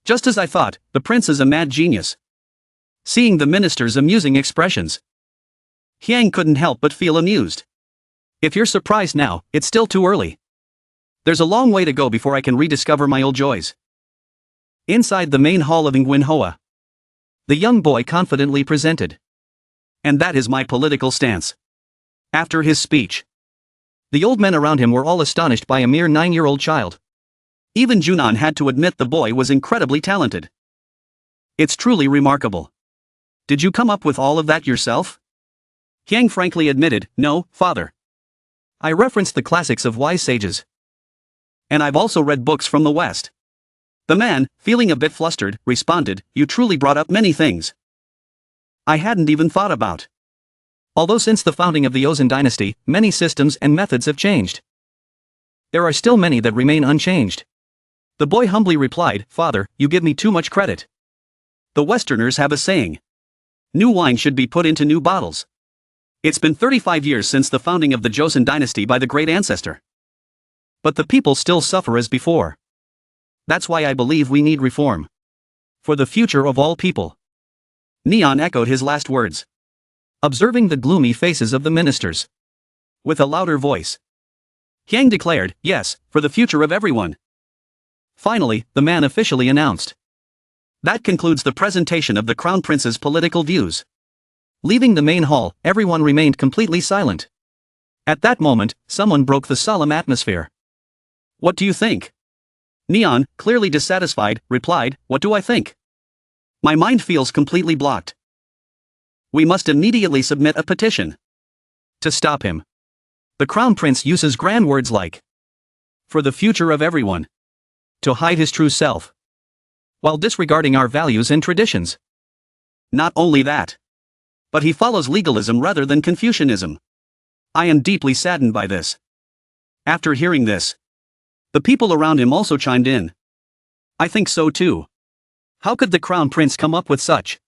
Just as I thought, the prince is a mad genius. Seeing the minister's amusing expressions, Hyang couldn't help but feel amused. If you're surprised now, it's still too early. There's a long way to go before I can rediscover my old joys. Inside the main hall of MANHUA, the young boy confidently presented. And that is my political stance. After his speech, the old men around him were all astonished by a mere 9-year-old child. Even Junan had to admit the boy was incredibly talented. It's truly remarkable. Did you come up with all of that yourself? Hyang frankly admitted, no, father. I referenced the classics of wise sages. And I've also read books from the West. The man, feeling a bit flustered, responded, you truly brought up many things I hadn't even thought about. Although since the founding of the Joseon dynasty, many systems and methods have changed. There are still many that remain unchanged. The boy humbly replied, Father, you give me too much credit. The Westerners have a saying. New wine should be put into new bottles. It's been 35 years since the founding of the Joseon dynasty by the great ancestor. But the people still suffer as before. That's why I believe we need reform. For the future of all people. Neon echoed his last words. Observing the gloomy faces of the ministers. With a louder voice. Hyang declared, yes, for the future of everyone. Finally, the man officially announced. That concludes the presentation of the Crown Prince's political views. Leaving the main hall, everyone remained completely silent. At that moment, someone broke the solemn atmosphere. What do you think? Neon, clearly dissatisfied, replied, what do I think? My mind feels completely blocked. We must immediately submit a petition. To stop him. The Crown Prince uses grand words like, for the future of everyone. To hide his true self. While disregarding our values and traditions. Not only that. But he follows legalism rather than Confucianism. I am deeply saddened by this. After hearing this, the people around him also chimed in. I think so too. How could the Crown Prince come up with such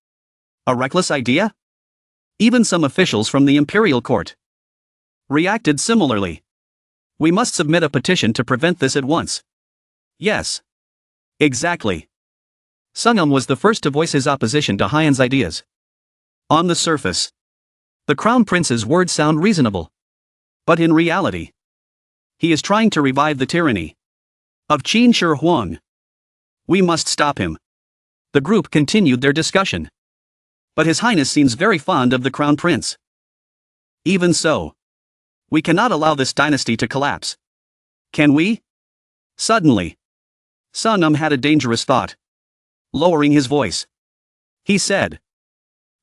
a reckless idea? Even some officials from the imperial court reacted similarly. We must submit a petition to prevent this at once. Yes. Exactly. Sungum was the first to voice his opposition to Hyan's ideas. On the surface, the Crown Prince's words sound reasonable. But in reality, he is trying to revive the tyranny of Qin Shi Huang. We must stop him. The group continued their discussion. But His Highness seems very fond of the Crown Prince. Even so, we cannot allow this dynasty to collapse. Can we? Suddenly, Sungum had a dangerous thought. Lowering his voice, he said,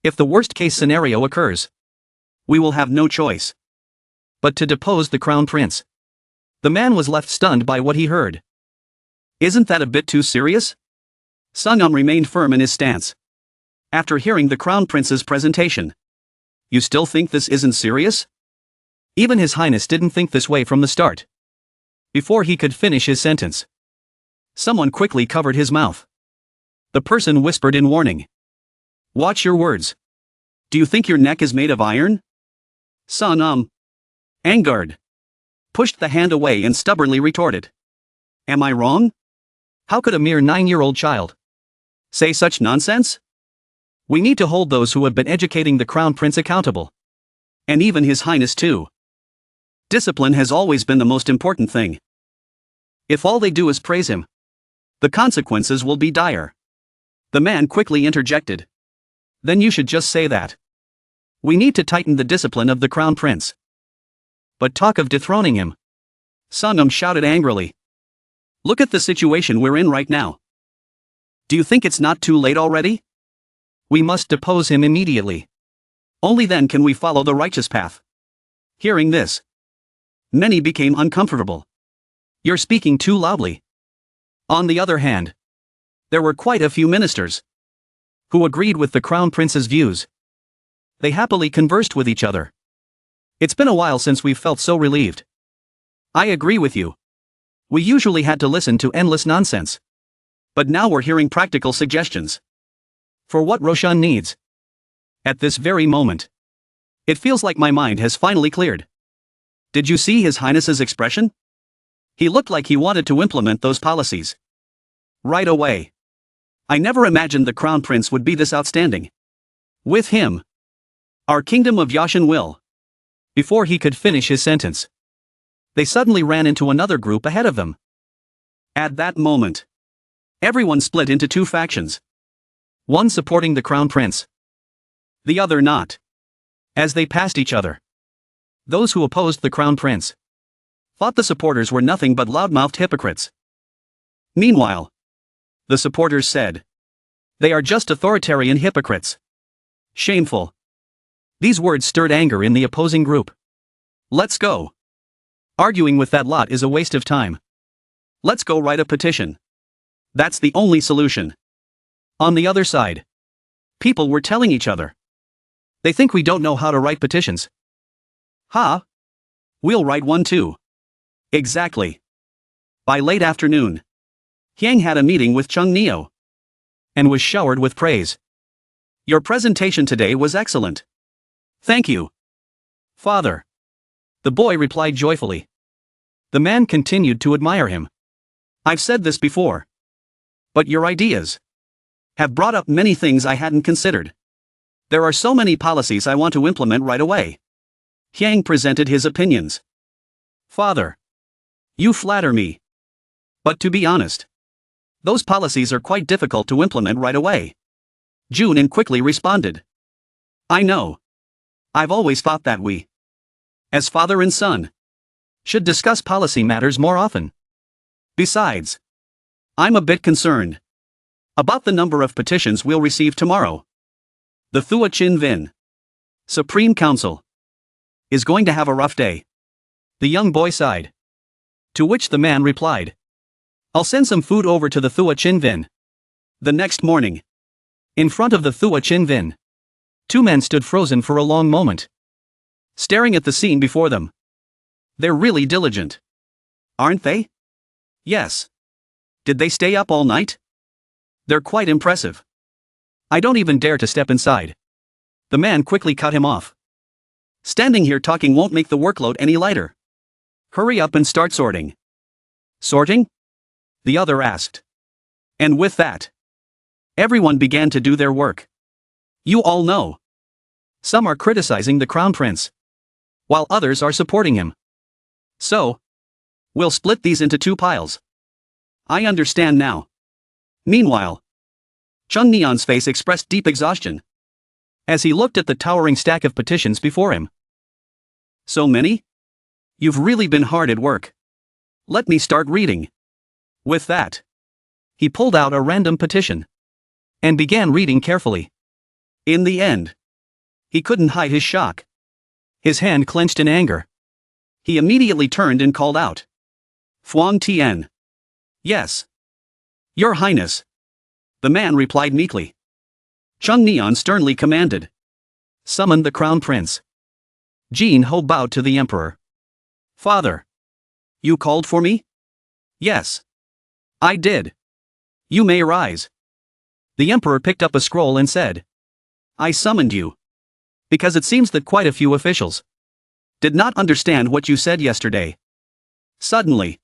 if the worst-case scenario occurs, we will have no choice but to depose the Crown Prince. The man was left stunned by what he heard. Isn't that a bit too serious? Sungum remained firm in his stance. After hearing the Crown Prince's presentation, you still think this isn't serious? Even His Highness didn't think this way from the start. Before he could finish his sentence, someone quickly covered his mouth. The person whispered in warning. Watch your words. Do you think your neck is made of iron? Sungum, angered, pushed the hand away and stubbornly retorted. Am I wrong? How could a mere 9-year-old child say such nonsense? We need to hold those who have been educating the Crown Prince accountable. And even His Highness too. Discipline has always been the most important thing. If all they do is praise him, the consequences will be dire. The man quickly interjected. Then you should just say that. We need to tighten the discipline of the Crown Prince. But talk of dethroning him. Sungum shouted angrily. Look at the situation we're in right now. Do you think it's not too late already? We must depose him immediately. Only then can we follow the righteous path. Hearing this, many became uncomfortable. You're speaking too loudly. On the other hand, there were quite a few ministers who agreed with the Crown Prince's views. They happily conversed with each other. It's been a while since we've felt so relieved. I agree with you. We usually had to listen to endless nonsense. But now we're hearing practical suggestions for what Roshan needs. At this very moment, it feels like my mind has finally cleared. Did you see His Highness's expression? He looked like he wanted to implement those policies right away. I never imagined the Crown Prince would be this outstanding. With him, our kingdom of Joseon will. Before he could finish his sentence, they suddenly ran into another group ahead of them. At that moment, everyone split into two factions. One supporting the Crown Prince, the other not. As they passed each other, those who opposed the Crown Prince thought the supporters were nothing but loudmouthed hypocrites. Meanwhile, the supporters said, They are just authoritarian hypocrites. Shameful. These words stirred anger in the opposing group. Let's go. Arguing with that lot is a waste of time. Let's go write a petition. That's the only solution. On the other side, people were telling each other. They think we don't know how to write petitions. Ha! We'll write one too. Exactly. By late afternoon, Hyang had a meeting with Chung Neo and was showered with praise. Your presentation today was excellent. Thank you, Father. The boy replied joyfully. The man continued to admire him. I've said this before, but your ideas have brought up many things I hadn't considered. There are so many policies I want to implement right away. Hyang presented his opinions. Father, you flatter me. But to be honest, those policies are quite difficult to implement right away. Junin quickly responded. I know. I've always thought that we, as father and son, should discuss policy matters more often. Besides, I'm a bit concerned about the number of petitions we'll receive tomorrow. The Thua Chin Vin Supreme Council is going to have a rough day. The young boy sighed. To which the man replied, I'll send some food over to the Thua Chin Vin. The next morning, in front of the Thua Chin Vin, two men stood frozen for a long moment, staring at the scene before them. They're really diligent, aren't they? Yes. Did they stay up all night? They're quite impressive. I don't even dare to step inside. The man quickly cut him off. Standing here talking won't make the workload any lighter. Hurry up and start sorting. Sorting? The other asked. And with that, everyone began to do their work. You all know. Some are criticizing the crown prince, while others are supporting him. So, we'll split these into two piles. I understand now. Meanwhile, Chung Neon's face expressed deep exhaustion as he looked at the towering stack of petitions before him. So many? You've really been hard at work. Let me start reading. With that, he pulled out a random petition and began reading carefully. In the end, he couldn't hide his shock. His hand clenched in anger. He immediately turned and called out. Fuang Tian. Yes. Your Highness. The man replied meekly. Chung Neon sternly commanded. Summon the crown prince. Jin Ho bowed to the emperor. Father. You called for me? Yes. I did. You may rise. The emperor picked up a scroll and said. I summoned you. Because it seems that quite a few officials did not understand what you said yesterday. Suddenly,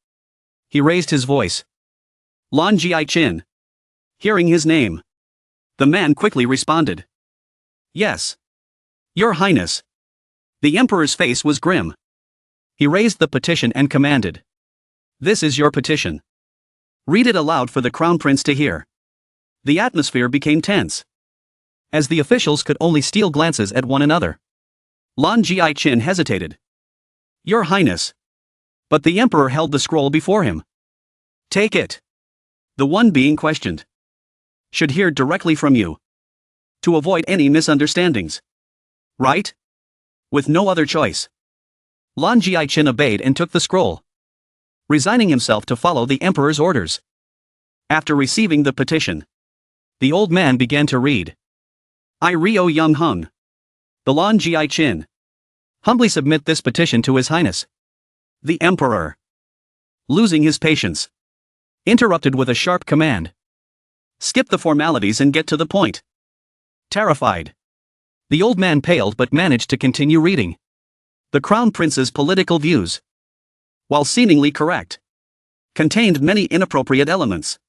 he raised his voice. Lan Jiai-chin. Hearing his name, the man quickly responded. Yes. Your Highness. The emperor's face was grim. He raised the petition and commanded. This is your petition. Read it aloud for the crown prince to hear. The atmosphere became tense, as the officials could only steal glances at one another. Lan Jiai-chin hesitated. Your Highness. But the emperor held the scroll before him. Take it. The one being questioned should hear directly from you, to avoid any misunderstandings. Right? With no other choice, Lan Jiai-chin obeyed and took the scroll, resigning himself to follow the emperor's orders. After receiving the petition, the old man began to read. I, Rio Young Hung, the Lan Jiai-chin, humbly submit this petition to His Highness. The emperor, losing his patience, interrupted with a sharp command. Skip the formalities and get to the point. Terrified, the old man paled but managed to continue reading. The crown prince's political views, while seemingly correct, contained many inappropriate elements.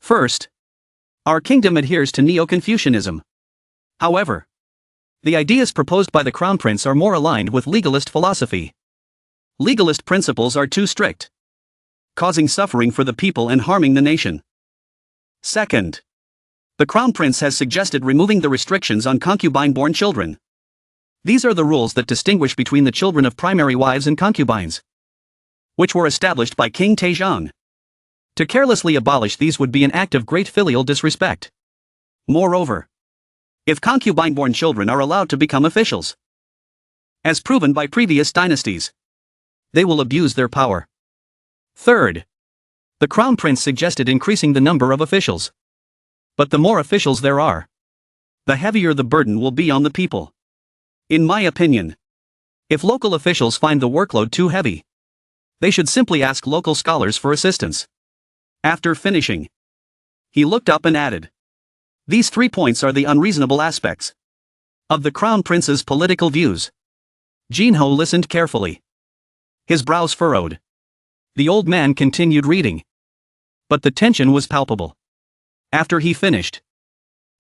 First, our kingdom adheres to Neo-Confucianism. However, the ideas proposed by the crown prince are more aligned with legalist philosophy. Legalist principles are too strict, causing suffering for the people and harming the nation. Second, the crown prince has suggested removing the restrictions on concubine-born children. These are the rules that distinguish between the children of primary wives and concubines, which were established by King Sejong. To carelessly abolish these would be an act of great filial disrespect. Moreover, if concubine-born children are allowed to become officials, as proven by previous dynasties, they will abuse their power. Third, the crown prince suggested increasing the number of officials. But the more officials there are, the heavier the burden will be on the people. In my opinion, if local officials find the workload too heavy, they should simply ask local scholars for assistance. After finishing, he looked up and added, "These 3 points are the unreasonable aspects of the crown prince's political views." Jinho listened carefully. His brows furrowed. The old man continued reading. But the tension was palpable. After he finished,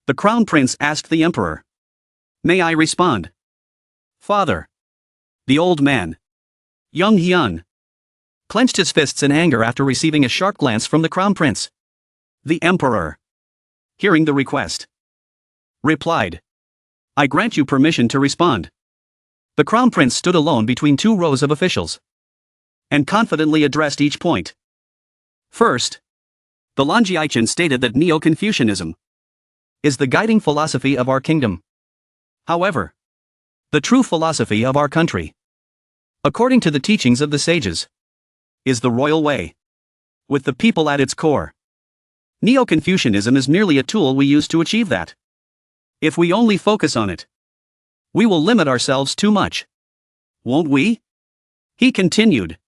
the crown prince asked the emperor, "May I respond?" "Father." The old man, Young Hyun, clenched his fists in anger after receiving a sharp glance from the crown prince. The emperor, hearing the request, replied, "I grant you permission to respond." The crown prince stood alone between 2 rows of officials and confidently addressed each point. First, the Lanjiaichin stated that Neo-Confucianism is the guiding philosophy of our kingdom. However, the true philosophy of our country, according to the teachings of the sages, is the royal way, with the people at its core. Neo-Confucianism is merely a tool we use to achieve that. If we only focus on it, we will limit ourselves too much. Won't we? He continued.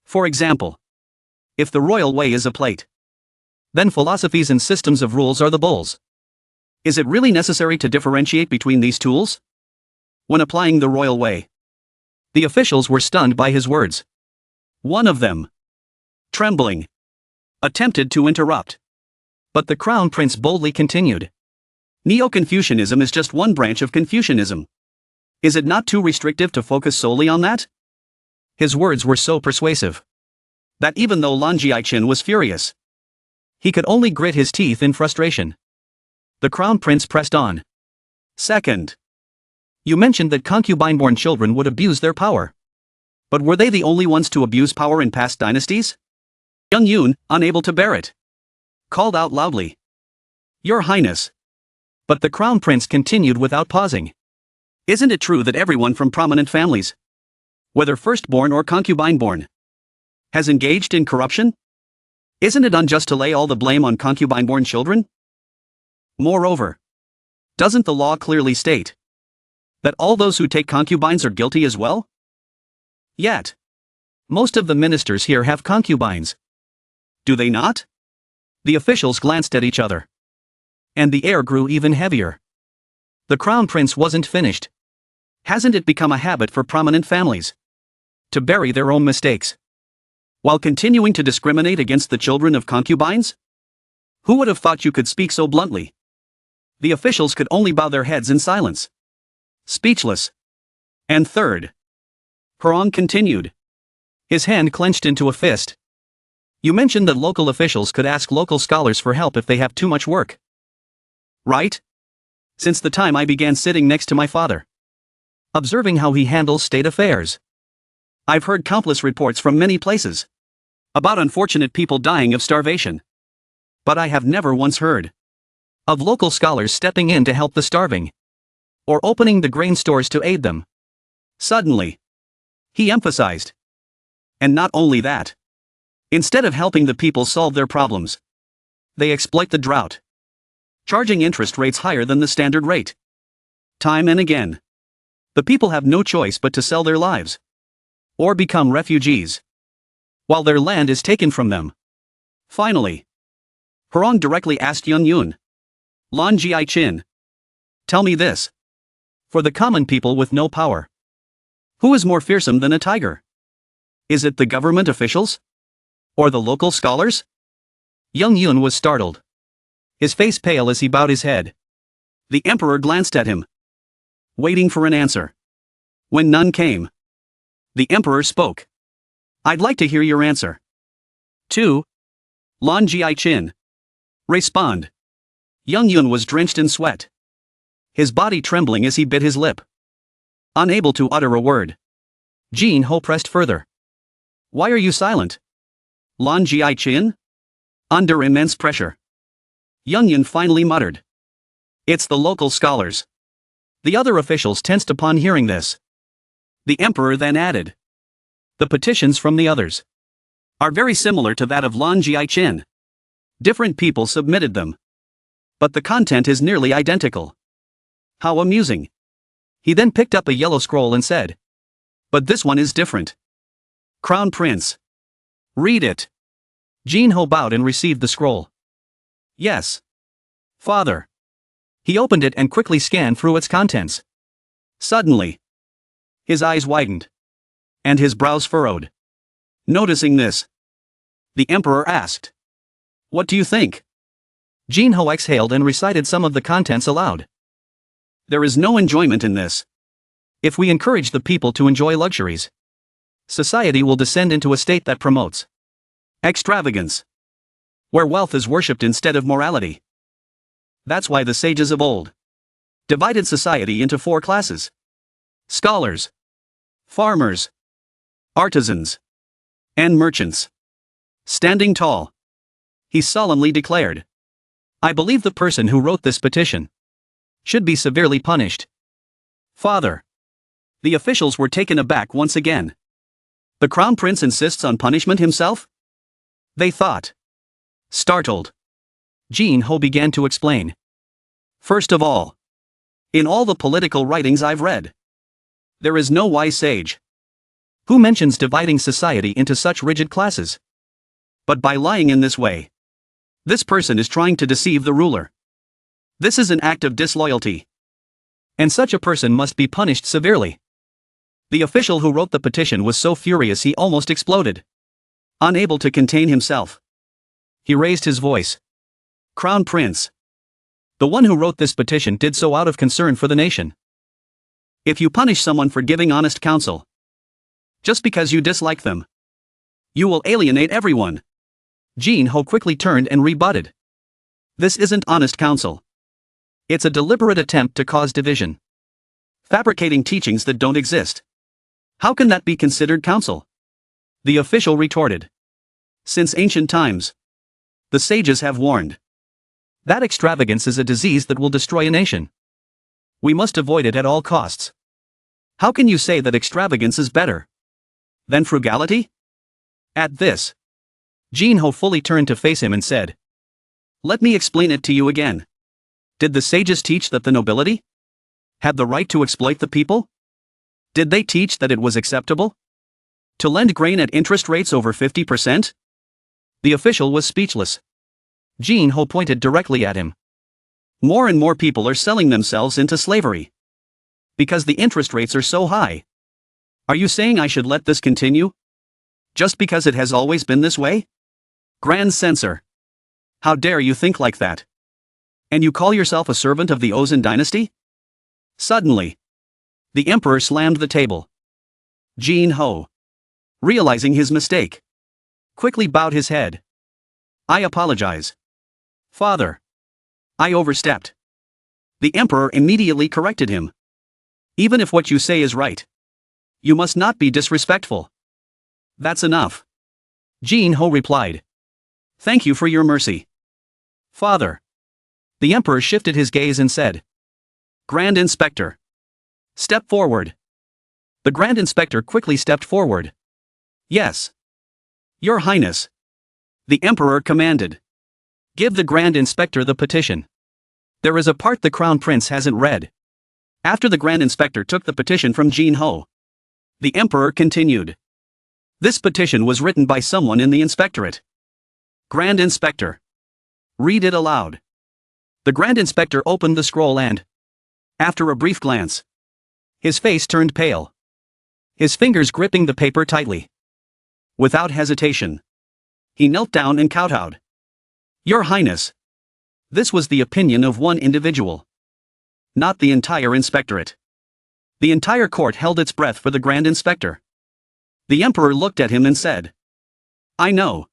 For example, if the royal way is a plate, then philosophies and systems of rules are the bowls. Is it really necessary to differentiate between these tools? When applying the royal way, the officials were stunned by his words. One of them, trembling, attempted to interrupt. But the crown prince boldly continued. Neo-Confucianism is just one branch of Confucianism. Is it not too restrictive to focus solely on that? His words were so persuasive that even though Lan Jiaichin was furious, he could only grit his teeth in frustration. The crown prince pressed on. Second, you mentioned that concubine-born children would abuse their power. But were they the only ones to abuse power in past dynasties? Young Yoon, unable to bear it, called out loudly, "Your Highness." But the crown prince continued without pausing. Isn't it true that everyone from prominent families, whether firstborn or concubine-born, has engaged in corruption? Isn't it unjust to lay all the blame on concubine-born children? Moreover, doesn't the law clearly state that all those who take concubines are guilty as well? Yet, most of the ministers here have concubines. Do they not? The officials glanced at each other, and the air grew even heavier. The crown prince wasn't finished. Hasn't it become a habit for prominent families to bury their own mistakes while continuing to discriminate against the children of concubines? Who would have thought you could speak so bluntly? The officials could only bow their heads in silence, speechless. And third, Perong continued, his hand clenched into a fist. You mentioned that local officials could ask local scholars for help if they have too much work. Right? Since the time I began sitting next to my father, observing how he handles state affairs, I've heard countless reports from many places about unfortunate people dying of starvation. But I have never once heard of local scholars stepping in to help the starving, or opening the grain stores to aid them. Suddenly, he emphasized. And not only that. Instead of helping the people solve their problems, they exploit the drought, charging interest rates higher than the standard rate. Time and again, the people have no choice but to sell their lives or become refugees while their land is taken from them. Finally, Perong directly asked Young Yoon, Lan Jiaichin, tell me this. For the common people with no power, who is more fearsome than a tiger? Is it the government officials? Or the local scholars? Young Yoon was startled, his face pale as he bowed his head. The emperor glanced at him, waiting for an answer. When none came, the emperor spoke. I'd like to hear your answer. 2. Lan Jiaichin, respond. Young Yoon was drenched in sweat, his body trembling as he bit his lip, unable to utter a word. Jin Ho pressed further. Why are you silent? Lan Jiaichin? Under immense pressure, Young Yoon finally muttered. It's the local scholars. The other officials tensed upon hearing this. The emperor then added, the petitions from the others are very similar to that of Lan Jiai-chin. Different people submitted them, but the content is nearly identical. How amusing. He then picked up a yellow scroll and said, but this one is different. Crown Prince. Read it. Jin Ho bowed and received the scroll. Yes. Father. He opened it and quickly scanned through its contents. Suddenly, his eyes widened, and his brows furrowed. Noticing this, the emperor asked, what do you think? Jin Ho exhaled and recited some of the contents aloud. There is no enjoyment in this. If we encourage the people to enjoy luxuries, society will descend into a state that promotes extravagance, where wealth is worshipped instead of morality. That's why the sages of old divided society into 4 classes: scholars, farmers, artisans, and merchants. Standing tall, he solemnly declared, I believe the person who wrote this petition should be severely punished. Father. The officials were taken aback once again. The crown prince insists on punishment himself? They thought. Startled, Jin Ho began to explain. First of all, in all the political writings I've read, there is no wise sage who mentions dividing society into such rigid classes. But by lying in this way, this person is trying to deceive the ruler. This is an act of disloyalty, and such a person must be punished severely. The official who wrote the petition was so furious he almost exploded. Unable to contain himself, he raised his voice. Crown Prince. The one who wrote this petition did so out of concern for the nation. If you punish someone for giving honest counsel, just because you dislike them, you will alienate everyone. Jin Ho quickly turned and rebutted. This isn't honest counsel. It's a deliberate attempt to cause division, fabricating teachings that don't exist. How can that be considered counsel? The official retorted. Since ancient times, the sages have warned that extravagance is a disease that will destroy a nation. We must avoid it at all costs. How can you say that extravagance is better than frugality? At this, Jin Ho fully turned to face him and said, let me explain it to you again. Did the sages teach that the nobility had the right to exploit the people? Did they teach that it was acceptable to lend grain at interest rates over 50%? The official was speechless. Jin Ho pointed directly at him. More and more people are selling themselves into slavery because the interest rates are so high. Are you saying I should let this continue just because it has always been this way? Grand Censor. How dare you think like that? And you call yourself a servant of the Ozan dynasty? Suddenly, the emperor slammed the table. Jin Ho, realizing his mistake, quickly bowed his head. I apologize. Father. I overstepped. The emperor immediately corrected him. Even if what you say is right, you must not be disrespectful. That's enough. Jin Ho replied. Thank you for your mercy. Father. The emperor shifted his gaze and said, Grand Inspector. Step forward. The Grand Inspector quickly stepped forward. Yes. Your Highness. The emperor commanded. Give the Grand Inspector the petition. There is a part the Crown Prince hasn't read. After the Grand Inspector took the petition from Jin Ho, the emperor continued. This petition was written by someone in the inspectorate. Grand Inspector. Read it aloud. The Grand Inspector opened the scroll and, after a brief glance, his face turned pale, his fingers gripping the paper tightly. Without hesitation, he knelt down and kowtowed. Your Highness. This was the opinion of one individual, not the entire inspectorate. The entire court held its breath for the Grand Inspector. The emperor looked at him and said, I know.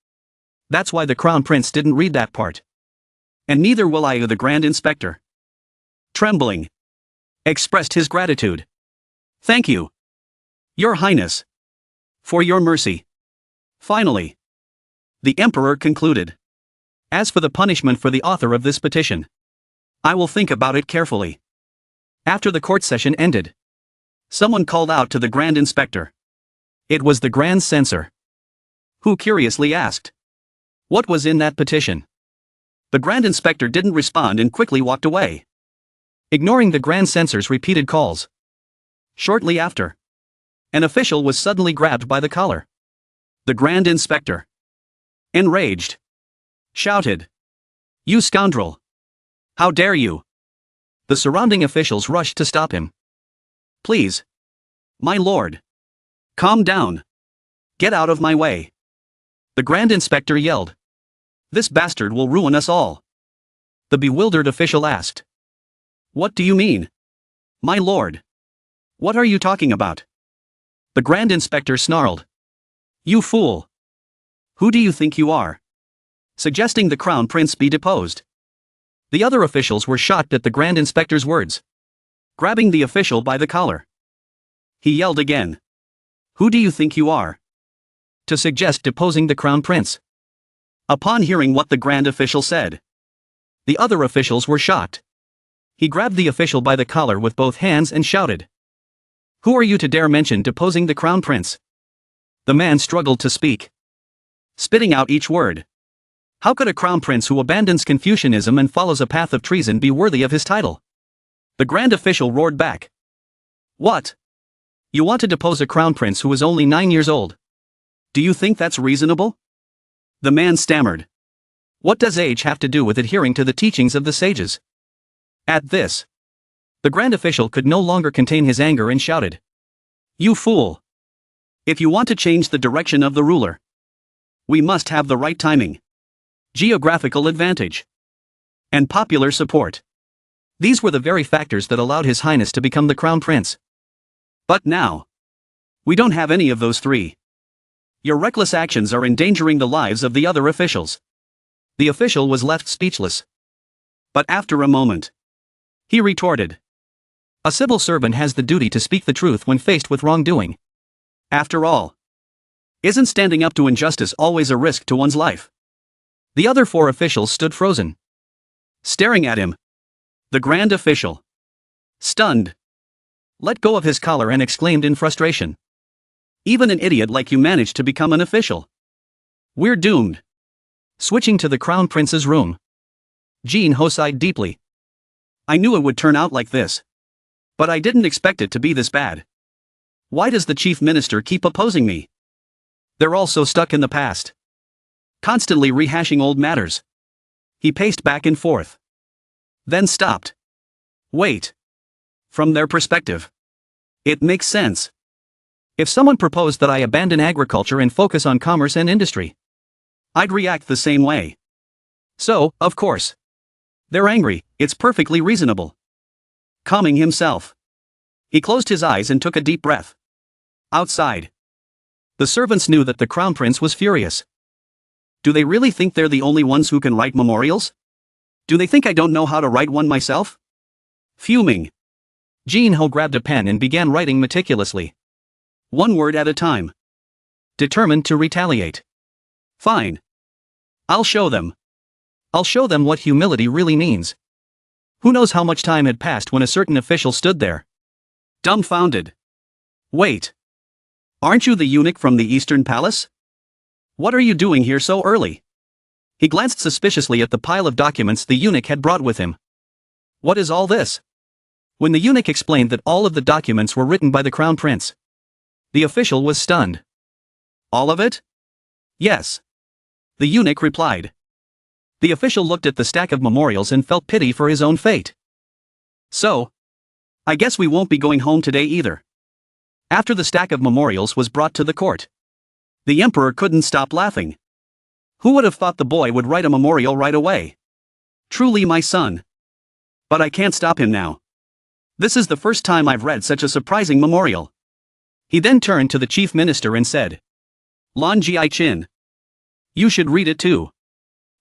That's why the Crown Prince didn't read that part. And neither will I, the Grand Inspector. Trembling, expressed his gratitude. Thank you, Your Highness, for your mercy. Finally, the emperor concluded. As for the punishment for the author of this petition, I will think about it carefully. After the court session ended, someone called out to the Grand Inspector. It was the Grand Censor, who curiously asked, what was in that petition? The Grand Inspector didn't respond and quickly walked away, ignoring the Grand Censor's repeated calls. Shortly after, an official was suddenly grabbed by the collar. The Grand Inspector, enraged, shouted, "You scoundrel! How dare you!" The surrounding officials rushed to stop him. "Please, my lord, calm down. Get out of my way," the Grand Inspector yelled. "This bastard will ruin us all." The bewildered official asked, "What do you mean, my lord? What are you talking about?" The Grand Inspector snarled, "You fool! Who do you think you are? Suggesting the Crown Prince be deposed." The other officials were shocked at the Grand Inspector's words. Grabbing the official by the collar, he yelled again, "Who do you think you are to suggest deposing the Crown Prince?" Upon hearing what the grand official said, the other officials were shocked. He grabbed the official by the collar with both hands and shouted, "Who are you to dare mention deposing the Crown Prince?" The man struggled to speak, spitting out each word. How could a crown prince who abandons Confucianism and follows a path of treason be worthy of his title? The grand official roared back. "What? You want to depose a crown prince who is only 9 years old? Do you think that's reasonable?" The man stammered. What does age have to do with adhering to the teachings of the sages? At this, the grand official could no longer contain his anger and shouted, "You fool! If you want to change the direction of the ruler, we must have the right timing, geographical advantage, and popular support. These were the very factors that allowed His Highness to become the Crown Prince. But now, we don't have any of those three. Your reckless actions are endangering the lives of the other officials." The official was left speechless. But after a moment, he retorted, "A civil servant has the duty to speak the truth when faced with wrongdoing. After all, isn't standing up to injustice always a risk to one's life?" The other 4 officials stood frozen, staring at him. The grand official, stunned, let go of his collar and exclaimed in frustration, "Even an idiot like you managed to become an official. We're doomed." Switching to the Crown Prince's room, Jin Ho sighed deeply. "I knew it would turn out like this, but I didn't expect it to be this bad. Why does the chief minister keep opposing me? They're all so stuck in the past, constantly rehashing old matters." He paced back and forth, then stopped. "Wait. From their perspective, it makes sense. If someone proposed that I abandon agriculture and focus on commerce and industry, I'd react the same way. So, of course, they're angry. It's perfectly reasonable." Calming himself, he closed his eyes and took a deep breath. Outside, the servants knew that the Crown Prince was furious. Do they really think they're the only ones who can write memorials? Do they think I don't know how to write one myself? Fuming, Jin Ho grabbed a pen and began writing meticulously, one word at a time, determined to retaliate. "Fine. I'll show them. I'll show them what humility really means." Who knows how much time had passed when a certain official stood there, dumbfounded. "Wait. Aren't you the eunuch from the Eastern Palace? What are you doing here so early?" He glanced suspiciously at the pile of documents the eunuch had brought with him. "What is all this?" When the eunuch explained that all of the documents were written by the Crown Prince, the official was stunned. "All of it?" "Yes," the eunuch replied. The official looked at the stack of memorials and felt pity for his own fate. "So, I guess we won't be going home today either." After the stack of memorials was brought to the court, the emperor couldn't stop laughing. Who would have thought the boy would write a memorial right away? Truly my son. But I can't stop him now. This is the first time I've read such a surprising memorial. He then turned to the chief minister and said, "Lon Ji-chin, you should read it too."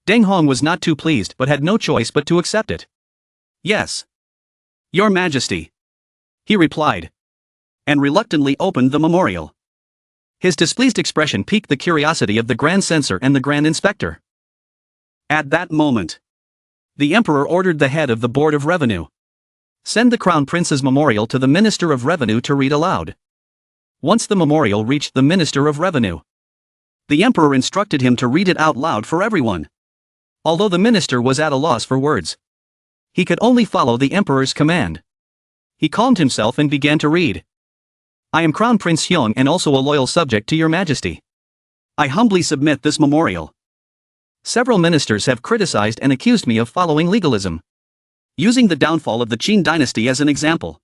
Deng Hong was not too pleased but had no choice but to accept it. "Yes, Your Majesty," he replied, and reluctantly opened the memorial. His displeased expression piqued the curiosity of the Grand Censor and the Grand Inspector. At that moment, The emperor ordered the head of the Board of Revenue. Send the Crown Prince's memorial to the Minister of Revenue to read aloud. Once the memorial reached the Minister of Revenue, the emperor instructed him to read it out loud for everyone. Although the minister was at a loss for words, he could only follow the emperor's command. He calmed himself and began to read. I am Crown Prince Hyung and also a loyal subject to your majesty. I humbly submit this memorial. Several ministers have criticized and accused me of following legalism, using the downfall of the Qin dynasty as an example.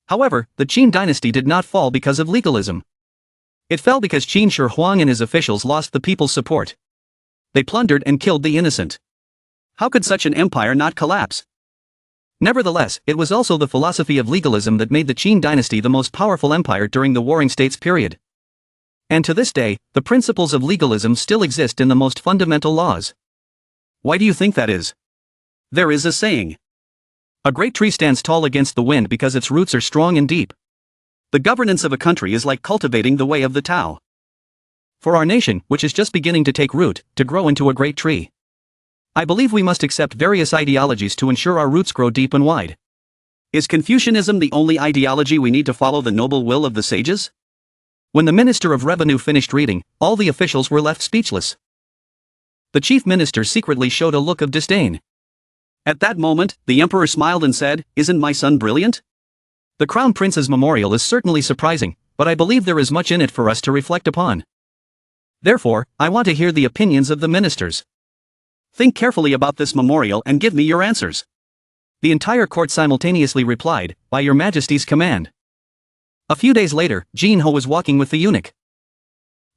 However, the Qin dynasty did not fall because of legalism. It fell because Qin Shi Huang and his officials lost the people's support. They plundered and killed the innocent. How could such an empire not collapse? Nevertheless, it was also the philosophy of legalism that made the Qin dynasty the most powerful empire during the Warring States period. And to this day, the principles of legalism still exist in the most fundamental laws. Why do you think that is? There is a saying. A great tree stands tall against the wind because its roots are strong and deep. The governance of a country is like cultivating the way of the Tao. For our nation, which is just beginning to take root, to grow into a great tree, I believe we must accept various ideologies to ensure our roots grow deep and wide. Is Confucianism the only ideology we need to follow the noble will of the sages? When the Minister of Revenue finished reading, all the officials were left speechless. The chief minister secretly showed a look of disdain. At that moment, the emperor smiled and said, "Isn't my son brilliant? The Crown Prince's memorial is certainly surprising, but I believe there is much in it for us to reflect upon. Therefore, I want to hear the opinions of the ministers. Think carefully about this memorial and give me your answers." The entire court simultaneously replied, "By your majesty's command." A few days later, Jin Ho was walking with the eunuch.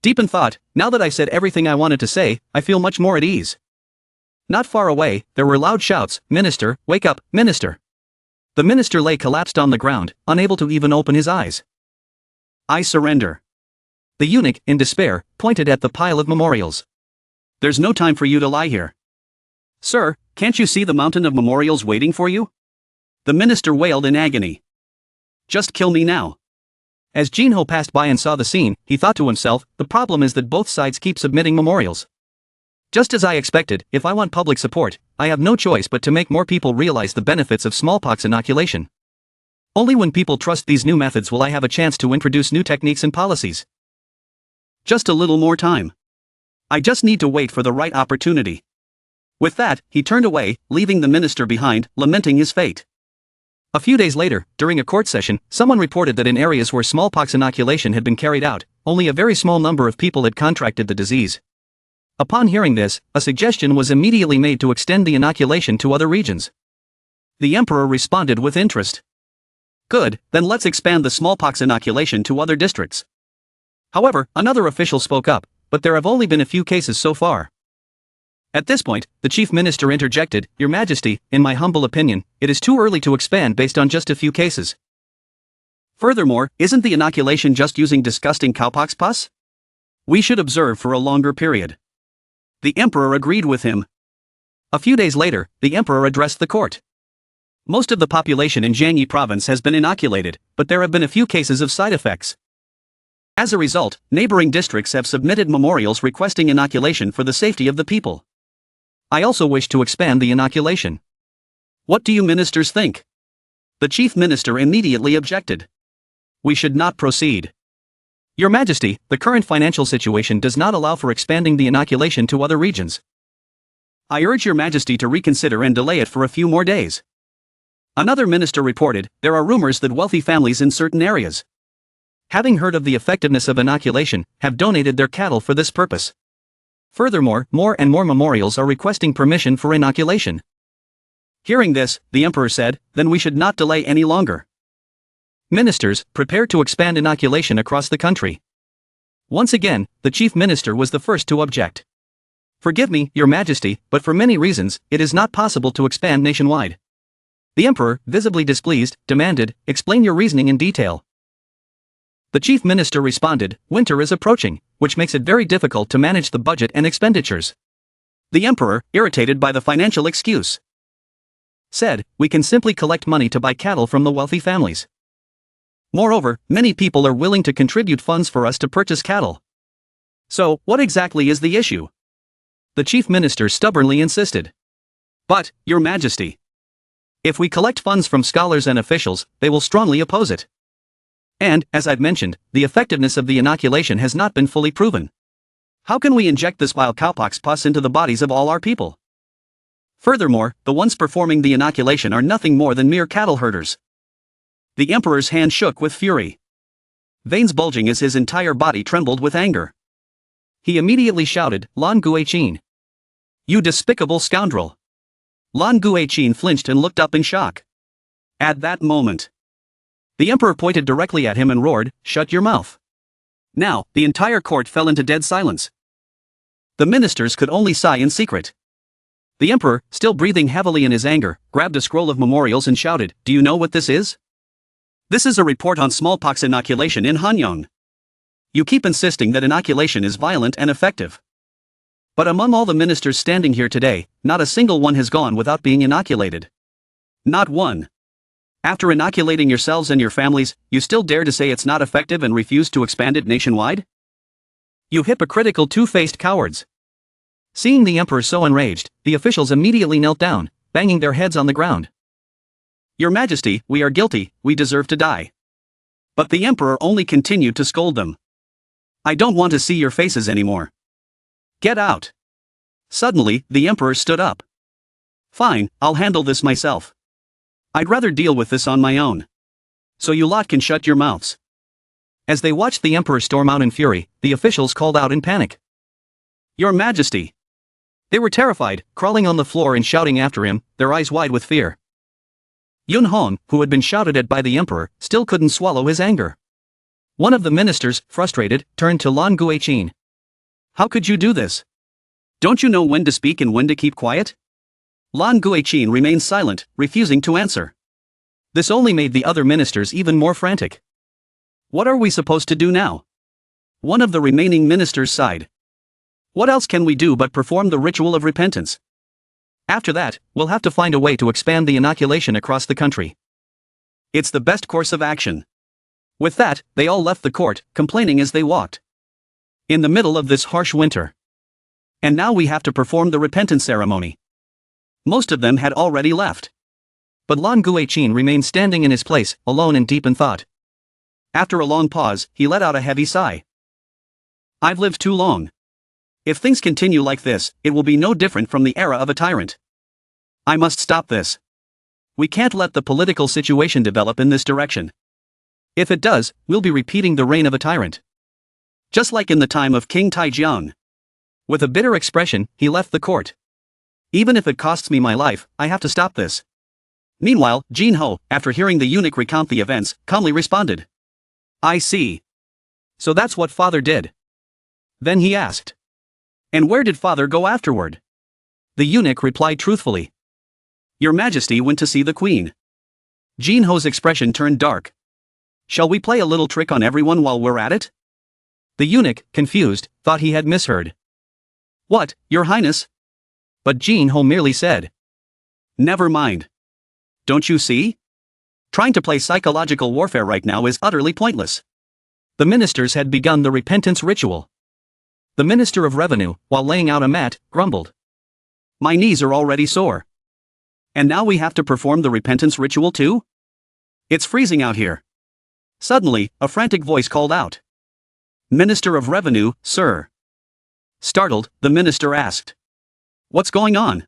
Deep in thought, now that I've said everything I wanted to say, I feel much more at ease. Not far away, there were loud shouts, "Minister, wake up, minister!" The minister lay collapsed on the ground, unable to even open his eyes. "I surrender." The eunuch, in despair, pointed at the pile of memorials. "There's no time for you to lie here. Sir, can't you see the mountain of memorials waiting for you?" The minister wailed in agony. "Just kill me now." As Jin Ho passed by and saw the scene, he thought to himself, the problem is that both sides keep submitting memorials. Just as I expected, if I want public support, I have no choice but to make more people realize the benefits of smallpox inoculation. Only when people trust these new methods will I have a chance to introduce new techniques and policies. Just a little more time. I just need to wait for the right opportunity. With that, he turned away, leaving the minister behind, lamenting his fate. A few days later, during a court session, someone reported that in areas where smallpox inoculation had been carried out, only a very small number of people had contracted the disease. Upon hearing this, a suggestion was immediately made to extend the inoculation to other regions. The emperor responded with interest. "Good, then let's expand the smallpox inoculation to other districts." However, another official spoke up, "But there have only been a few cases so far." At this point, the chief minister interjected, "Your Majesty, in my humble opinion, it is too early to expand based on just a few cases. Furthermore, isn't the inoculation just using disgusting cowpox pus? We should observe for a longer period." The emperor agreed with him. A few days later, the emperor addressed the court. Most of the population in Jiangyi province has been inoculated, but there have been a few cases of side effects. As a result, neighboring districts have submitted memorials requesting inoculation for the safety of the people. I also wish to expand the inoculation. What do you ministers think? The chief minister immediately objected. We should not proceed. Your Majesty, the current financial situation does not allow for expanding the inoculation to other regions. I urge your Majesty to reconsider and delay it for a few more days. Another minister reported, there are rumors that wealthy families in certain areas, having heard of the effectiveness of inoculation, have donated their cattle for this purpose. Furthermore, more and more memorials are requesting permission for inoculation. Hearing this, the emperor said, then we should not delay any longer. Ministers, prepare to expand inoculation across the country. Once again, the chief minister was the first to object. Forgive me, your Majesty, but for many reasons, it is not possible to expand nationwide. The emperor, visibly displeased, demanded, explain your reasoning in detail. The chief minister responded, winter is approaching, which makes it very difficult to manage the budget and expenditures. The emperor, irritated by the financial excuse, said, we can simply collect money to buy cattle from the wealthy families. Moreover, many people are willing to contribute funds for us to purchase cattle. So, what exactly is the issue? The chief minister stubbornly insisted. But, Your Majesty, if we collect funds from scholars and officials, they will strongly oppose it. And, as I've mentioned, the effectiveness of the inoculation has not been fully proven. How can we inject this vile cowpox pus into the bodies of all our people? Furthermore, the ones performing the inoculation are nothing more than mere cattle herders. The emperor's hand shook with fury. Veins bulging as his entire body trembled with anger. He immediately shouted, "Lan Guichin! You despicable scoundrel!" Lan Guichin flinched and looked up in shock. At that moment, the emperor pointed directly at him and roared, "Shut your mouth!" Now, the entire court fell into dead silence. The ministers could only sigh in secret. The emperor, still breathing heavily in his anger, grabbed a scroll of memorials and shouted, "Do you know what this is? This is a report on smallpox inoculation in Hanyang. You keep insisting that inoculation is violent and effective. But among all the ministers standing here today, not a single one has gone without being inoculated. Not one. After inoculating yourselves and your families, you still dare to say it's not effective and refuse to expand it nationwide? You hypocritical two-faced cowards." Seeing the emperor so enraged, the officials immediately knelt down, banging their heads on the ground. "Your Majesty, we are guilty, we deserve to die." But the emperor only continued to scold them. "I don't want to see your faces anymore. Get out." Suddenly, the emperor stood up. "Fine, I'll handle this myself. I'd rather deal with this on my own. So you lot can shut your mouths." As they watched the emperor storm out in fury, the officials called out in panic, "Your Majesty!" They were terrified, crawling on the floor and shouting after him, their eyes wide with fear. Yun Hong, who had been shouted at by the emperor, still couldn't swallow his anger. One of the ministers, frustrated, turned to Lan Guichin. "How could you do this? Don't you know when to speak and when to keep quiet?" Lan Guichin remained silent, refusing to answer. This only made the other ministers even more frantic. "What are we supposed to do now?" One of the remaining ministers sighed. "What else can we do but perform the ritual of repentance? After that, we'll have to find a way to expand the inoculation across the country. It's the best course of action." With that, they all left the court, complaining as they walked. In the middle of this harsh winter. And now we have to perform the repentance ceremony. Most of them had already left. But Lan Guichin remained standing in his place, alone and deep in thought. After a long pause, he let out a heavy sigh. "I've lived too long. If things continue like this, it will be no different from the era of a tyrant. I must stop this. We can't let the political situation develop in this direction. If it does, we'll be repeating the reign of a tyrant. Just like in the time of King Taijiang." With a bitter expression, he left the court. "Even if it costs me my life, I have to stop this." Meanwhile, Jin Ho, after hearing the eunuch recount the events, calmly responded, "I see. So that's what father did." Then he asked, "And where did father go afterward?" The eunuch replied truthfully, "Your Majesty went to see the queen." Jin Ho's expression turned dark. "Shall we play a little trick on everyone while we're at it?" The eunuch, confused, thought he had misheard. "What, Your Highness?" But Jin Ho merely said, "Never mind. Don't you see? Trying to play psychological warfare right now is utterly pointless." The ministers had begun the repentance ritual. The Minister of Revenue, while laying out a mat, grumbled, "My knees are already sore. And now we have to perform the repentance ritual too? It's freezing out here." Suddenly, a frantic voice called out, "Minister of Revenue, sir." Startled, the minister asked, "What's going on?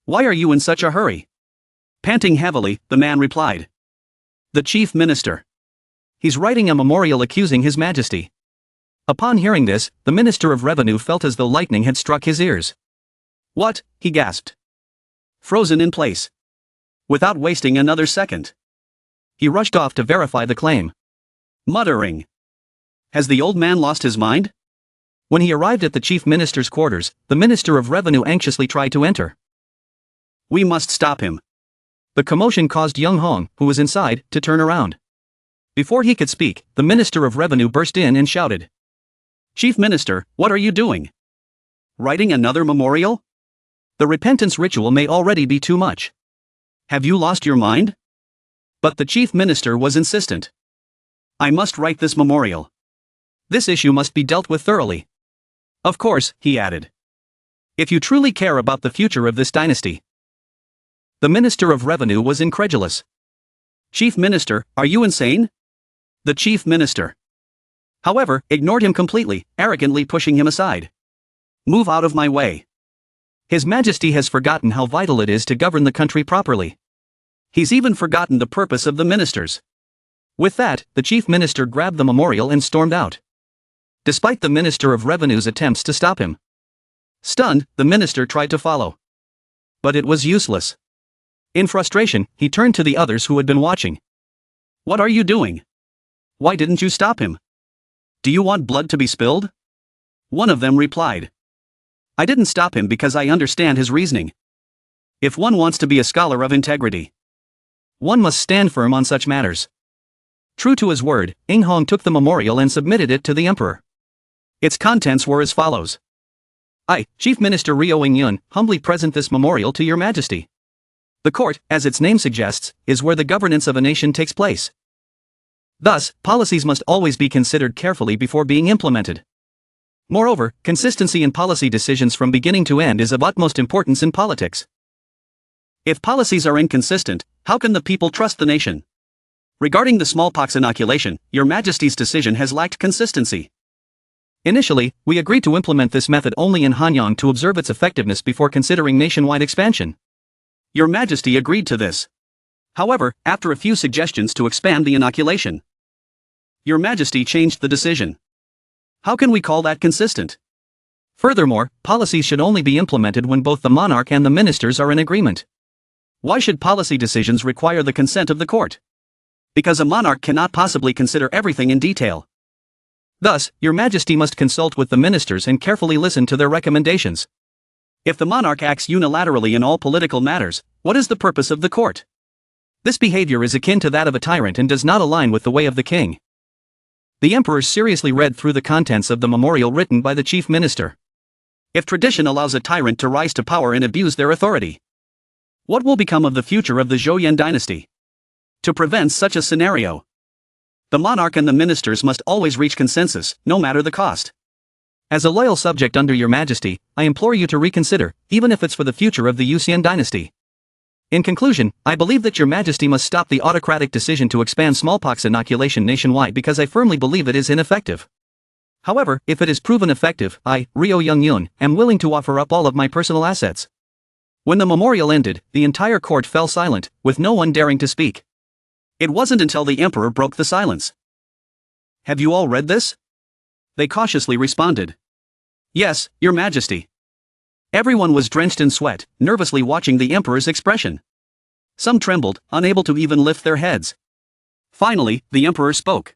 Why are you in such a hurry?" Panting heavily, the man replied, "The chief minister. He's writing a memorial accusing His Majesty." Upon hearing this, the Minister of Revenue felt as though lightning had struck his ears. "What?" he gasped. Frozen in place. Without wasting another second, he rushed off to verify the claim, muttering, "Has the old man lost his mind?" When he arrived at the chief minister's quarters, the Minister of Revenue anxiously tried to enter. "We must stop him." The commotion caused Young Hong, who was inside, to turn around. Before he could speak, the Minister of Revenue burst in and shouted, "Chief Minister, what are you doing? Writing another memorial? The repentance ritual may already be too much. Have you lost your mind?" But the Chief Minister was insistent. "I must write this memorial. This issue must be dealt with thoroughly. Of course," he added. "If you truly care about the future of this dynasty, The Minister of Revenue was incredulous. "Chief Minister, are you insane?" The Chief Minister, however, ignored him completely, arrogantly pushing him aside. "Move out of my way. His Majesty has forgotten how vital it is to govern the country properly. He's even forgotten the purpose of the ministers." With that, the Chief Minister grabbed the memorial and stormed out, despite the Minister of Revenue's attempts to stop him. Stunned, the minister tried to follow, but it was useless. In frustration, he turned to the others who had been watching. "What are you doing? Why didn't you stop him? Do you want blood to be spilled?" One of them replied, "I didn't stop him because I understand his reasoning. If one wants to be a scholar of integrity, one must stand firm on such matters." True to his word, Ing Hong took the memorial and submitted it to the emperor. Its contents were as follows. "I, Chief Minister Ryo Ing-yun, humbly present this memorial to your Majesty. The court, as its name suggests, is where the governance of a nation takes place. Thus, policies must always be considered carefully before being implemented. Moreover, consistency in policy decisions from beginning to end is of utmost importance in politics. If policies are inconsistent, how can the people trust the nation? Regarding the smallpox inoculation, your Majesty's decision has lacked consistency. Initially, we agreed to implement this method only in Hanyang to observe its effectiveness before considering nationwide expansion. Your Majesty agreed to this. However, after a few suggestions to expand the inoculation, your Majesty changed the decision. How can we call that consistent? Furthermore, policies should only be implemented when both the monarch and the ministers are in agreement. Why should policy decisions require the consent of the court? Because a monarch cannot possibly consider everything in detail. Thus, your Majesty must consult with the ministers and carefully listen to their recommendations. If the monarch acts unilaterally in all political matters, what is the purpose of the court? This behavior is akin to that of a tyrant and does not align with the way of the king." The emperor seriously read through the contents of the memorial written by the chief minister. If tradition allows a tyrant to rise to power and abuse their authority, what will become of the future of the Joseon dynasty? To prevent such a scenario, the monarch and the ministers must always reach consensus, no matter the cost. As a loyal subject under your Majesty, I implore you to reconsider, even if it's for the future of the Joseon dynasty. In conclusion, I believe that your Majesty must stop the autocratic decision to expand smallpox inoculation nationwide because I firmly believe it is ineffective. However, if it is proven effective, I, Ryo Young-yun, am willing to offer up all of my personal assets. When the memorial ended, the entire court fell silent, with no one daring to speak. It wasn't until the emperor broke the silence. "Have you all read this?" They cautiously responded. "Yes, your Majesty." Everyone was drenched in sweat, nervously watching the emperor's expression. Some trembled, unable to even lift their heads. Finally, the emperor spoke.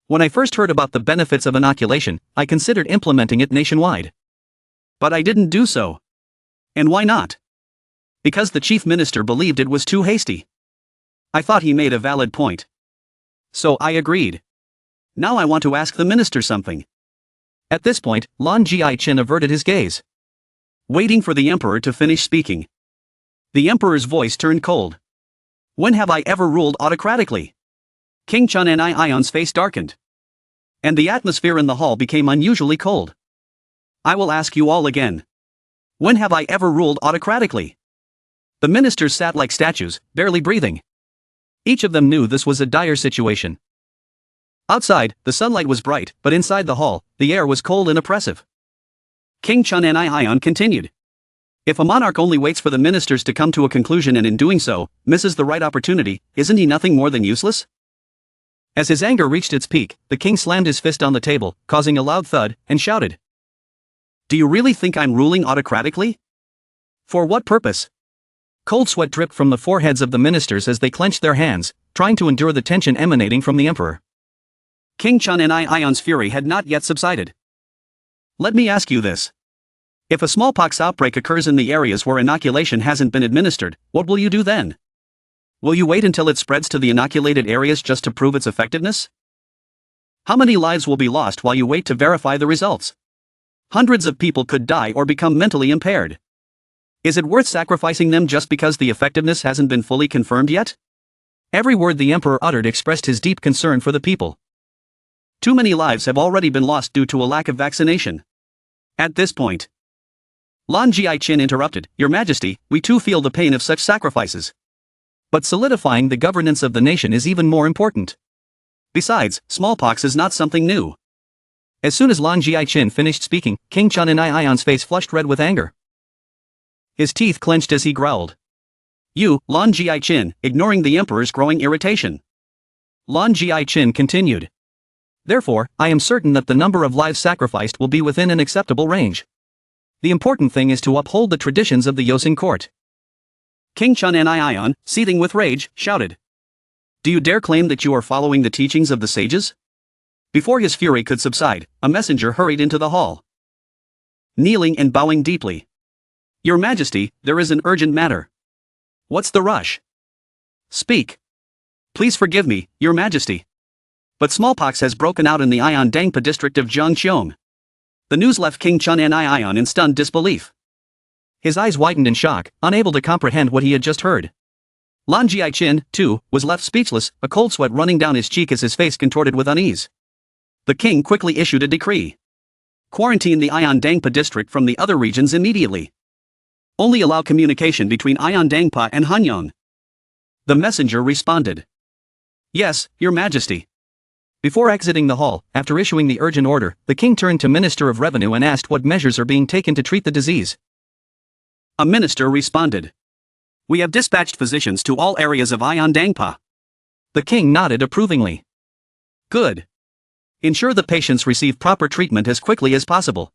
"When I first heard about the benefits of inoculation, I considered implementing it nationwide. But I didn't do so." "And why not?" "Because the chief minister believed it was too hasty. I thought he made a valid point. So I agreed. Now I want to ask the minister something." At this point, Lon Ji-chin averted his gaze, waiting for the emperor to finish speaking. The emperor's voice turned cold. "When have I ever ruled autocratically?" King Chun and Ion's face darkened, and the atmosphere in the hall became unusually cold. "I will ask you all again. When have I ever ruled autocratically?" The ministers sat like statues, barely breathing. Each of them knew this was a dire situation. Outside, the sunlight was bright, but inside the hall, the air was cold and oppressive. King Chun and Ion continued. "If a monarch only waits for the ministers to come to a conclusion and in doing so, misses the right opportunity, isn't he nothing more than useless?" As his anger reached its peak, the king slammed his fist on the table, causing a loud thud, and shouted, "Do you really think I'm ruling autocratically? For what purpose?" Cold sweat dripped from the foreheads of the ministers as they clenched their hands, trying to endure the tension emanating from the emperor. King Chun and Ion's fury had not yet subsided. "Let me ask you this. If a smallpox outbreak occurs in the areas where inoculation hasn't been administered, what will you do then? Will you wait until it spreads to the inoculated areas just to prove its effectiveness? How many lives will be lost while you wait to verify the results? Hundreds of people could die or become mentally impaired. Is it worth sacrificing them just because the effectiveness hasn't been fully confirmed yet?" Every word the emperor uttered expressed his deep concern for the people. Too many lives have already been lost due to a lack of vaccination. At this point, Lan Jiai-chin interrupted, Your Majesty, we too feel the pain of such sacrifices. But solidifying the governance of the nation is even more important. Besides, smallpox is not something new. As soon as Lan Jiai-chin finished speaking, King Chun and Ion's face flushed red with anger. His teeth clenched as he growled. You, Lan Jiai-chin, ignoring the emperor's growing irritation. Lan Jiai-chin continued. Therefore, I am certain that the number of lives sacrificed will be within an acceptable range. The important thing is to uphold the traditions of the Joseon court. King Chun and Ion, seething with rage, shouted. Do you dare claim that you are following the teachings of the sages? Before his fury could subside, a messenger hurried into the hall. Kneeling and bowing deeply. Your Majesty, there is an urgent matter. What's the rush? Speak. Please forgive me, Your Majesty. But smallpox has broken out in the Ion Dangpa district of Jeongcheon. The news left King Chun and Ion in stunned disbelief. His eyes widened in shock, unable to comprehend what he had just heard. Lan Jiai-chin, too, was left speechless, a cold sweat running down his cheek as his face contorted with unease. The king quickly issued a decree. Quarantine the Ion Dangpa district from the other regions immediately. Only allow communication between Ion Dangpa and Hanyang. The messenger responded. Yes, Your Majesty. Before exiting the hall, after issuing the urgent order, the king turned to Minister of Revenue and asked what measures are being taken to treat the disease. A minister responded. We have dispatched physicians to all areas of Ion Dangpa. The king nodded approvingly. Good. Ensure the patients receive proper treatment as quickly as possible.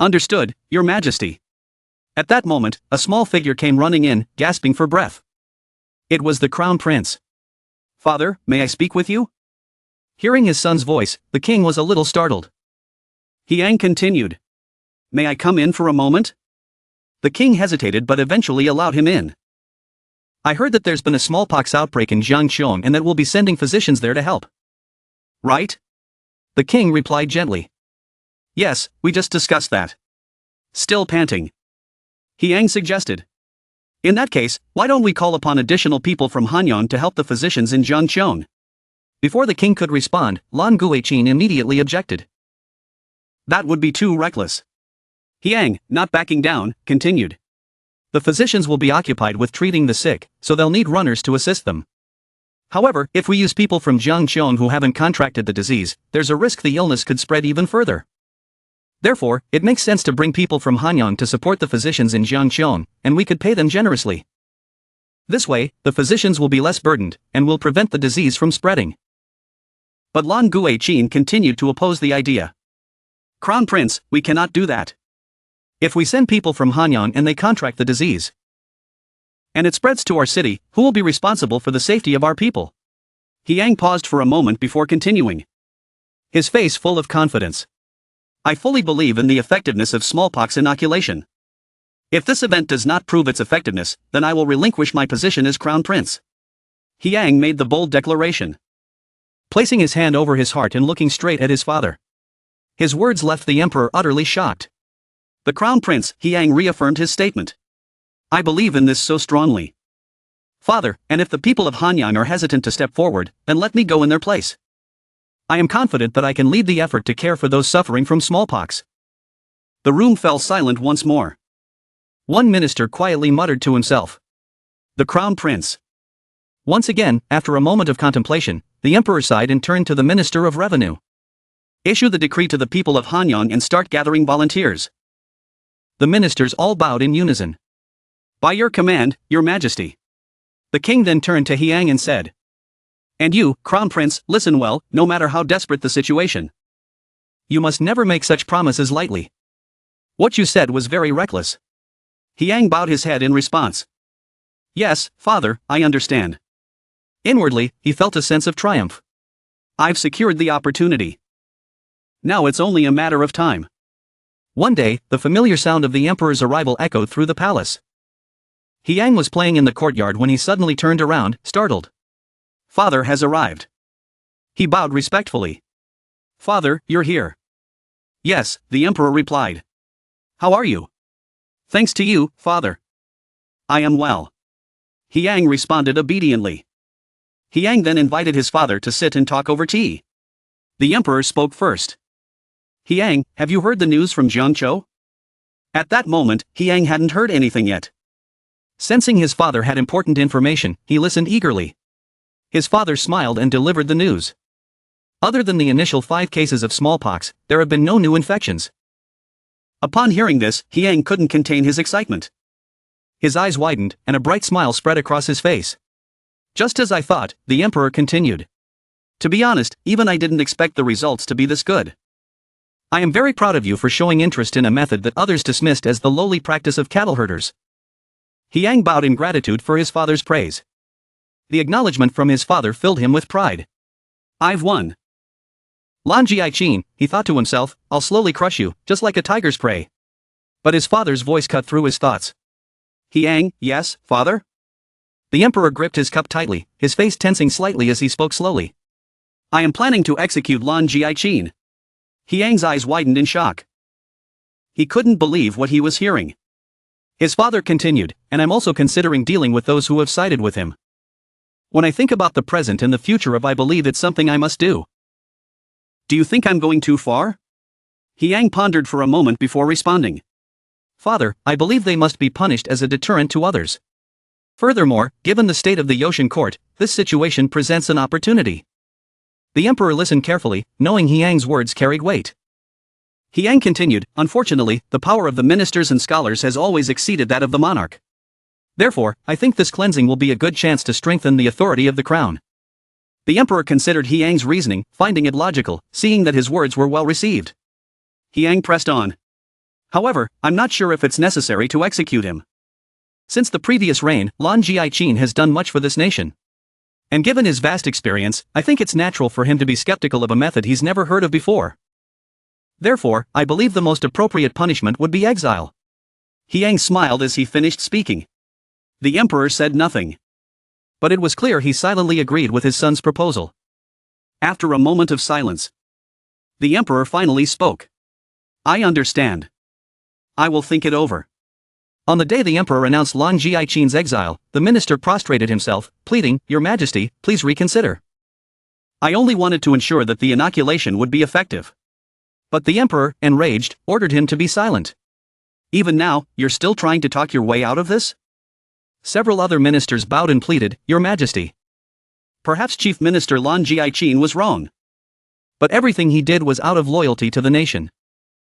Understood, Your Majesty. At that moment, a small figure came running in, gasping for breath. It was the Crown Prince. Father, may I speak with you? Hearing his son's voice, the king was a little startled. Yang continued. May I come in for a moment? The king hesitated but eventually allowed him in. I heard that there's been a smallpox outbreak in Jeongcheon and that we'll be sending physicians there to help. Right? The king replied gently. Yes, we just discussed that. Still panting. Yang suggested. In that case, why don't we call upon additional people from Hanyang to help the physicians in Jeongcheon? Before the king could respond, Lan Guichin immediately objected. That would be too reckless. Yang, not backing down, continued. The physicians will be occupied with treating the sick, so they'll need runners to assist them. However, if we use people from Jeongcheon who haven't contracted the disease, there's a risk the illness could spread even further. Therefore, it makes sense to bring people from Hanyang to support the physicians in Jeongcheon, and we could pay them generously. This way, the physicians will be less burdened, and will prevent the disease from spreading. But Lan Guichin continued to oppose the idea. Crown Prince, we cannot do that. If we send people from Hanyang and they contract the disease, and it spreads to our city, who will be responsible for the safety of our people? Yang paused for a moment before continuing. His face full of confidence. I fully believe in the effectiveness of smallpox inoculation. If this event does not prove its effectiveness, then I will relinquish my position as Crown Prince. Yang made the bold declaration. Placing his hand over his heart and looking straight at his father. His words left the emperor utterly shocked. The Crown Prince, Yang reaffirmed his statement. I believe in this so strongly. Father, and if the people of Hanyang are hesitant to step forward, then let me go in their place. I am confident that I can lead the effort to care for those suffering from smallpox. The room fell silent once more. One minister quietly muttered to himself. The Crown Prince. Once again, after a moment of contemplation, the emperor sighed and turned to the Minister of Revenue. Issue the decree to the people of Hanyang and start gathering volunteers. The ministers all bowed in unison. By your command, Your Majesty. The king then turned to Yang and said. And you, Crown Prince, listen well, no matter how desperate the situation. You must never make such promises lightly. What you said was very reckless. Yang bowed his head in response. Yes, father, I understand. Inwardly, he felt a sense of triumph. I've secured the opportunity. Now it's only a matter of time. One day, the familiar sound of the emperor's arrival echoed through the palace. Yang was playing in the courtyard when he suddenly turned around, startled. Father has arrived. He bowed respectfully. Father, you're here. Yes, the emperor replied. How are you? Thanks to you, father. I am well. Yang responded obediently. Yang then invited his father to sit and talk over tea. The emperor spoke first. Yang, have you heard the news from Jeongcheon? At that moment, Yang hadn't heard anything yet. Sensing his father had important information, he listened eagerly. His father smiled and delivered the news. Other than the initial 5 cases of smallpox, there have been no new infections. Upon hearing this, Yang couldn't contain his excitement. His eyes widened, and a bright smile spread across his face. Just as I thought, the emperor continued. To be honest, even I didn't expect the results to be this good. I am very proud of you for showing interest in a method that others dismissed as the lowly practice of cattle herders. Yang bowed in gratitude for his father's praise. The acknowledgement from his father filled him with pride. I've won. Lan Jiaqin, he thought to himself, I'll slowly crush you, just like a tiger's prey. But his father's voice cut through his thoughts. Yang, yes, father? The emperor gripped his cup tightly, his face tensing slightly as he spoke slowly. I am planning to execute Lan Jiaqin. Yang's eyes widened in shock. He couldn't believe what he was hearing. His father continued, and I'm also considering dealing with those who have sided with him. When I think about the present and the future of I believe it's something I must do. Do you think I'm going too far? Yang pondered for a moment before responding. Father, I believe they must be punished as a deterrent to others. Furthermore, given the state of the Joseon court, this situation presents an opportunity. The emperor listened carefully, knowing Yang's words carried weight. Yang continued, unfortunately, the power of the ministers and scholars has always exceeded that of the monarch. Therefore, I think this cleansing will be a good chance to strengthen the authority of the crown. The emperor considered Yang's reasoning, finding it logical, seeing that his words were well received. Yang pressed on. However, I'm not sure if it's necessary to execute him. Since the previous reign, Lan Jiaqin has done much for this nation. And given his vast experience, I think it's natural for him to be skeptical of a method he's never heard of before. Therefore, I believe the most appropriate punishment would be exile. Yang smiled as he finished speaking. The emperor said nothing. But it was clear he silently agreed with his son's proposal. After a moment of silence, the emperor finally spoke. I understand. I will think it over. On the day the emperor announced Lan Jiaqin's exile, the minister prostrated himself, pleading, Your Majesty, please reconsider. I only wanted to ensure that the inoculation would be effective. But the emperor, enraged, ordered him to be silent. Even now, you're still trying to talk your way out of this? Several other ministers bowed and pleaded, Your Majesty. Perhaps Chief Minister Lan Jiaqin was wrong. But everything he did was out of loyalty to the nation.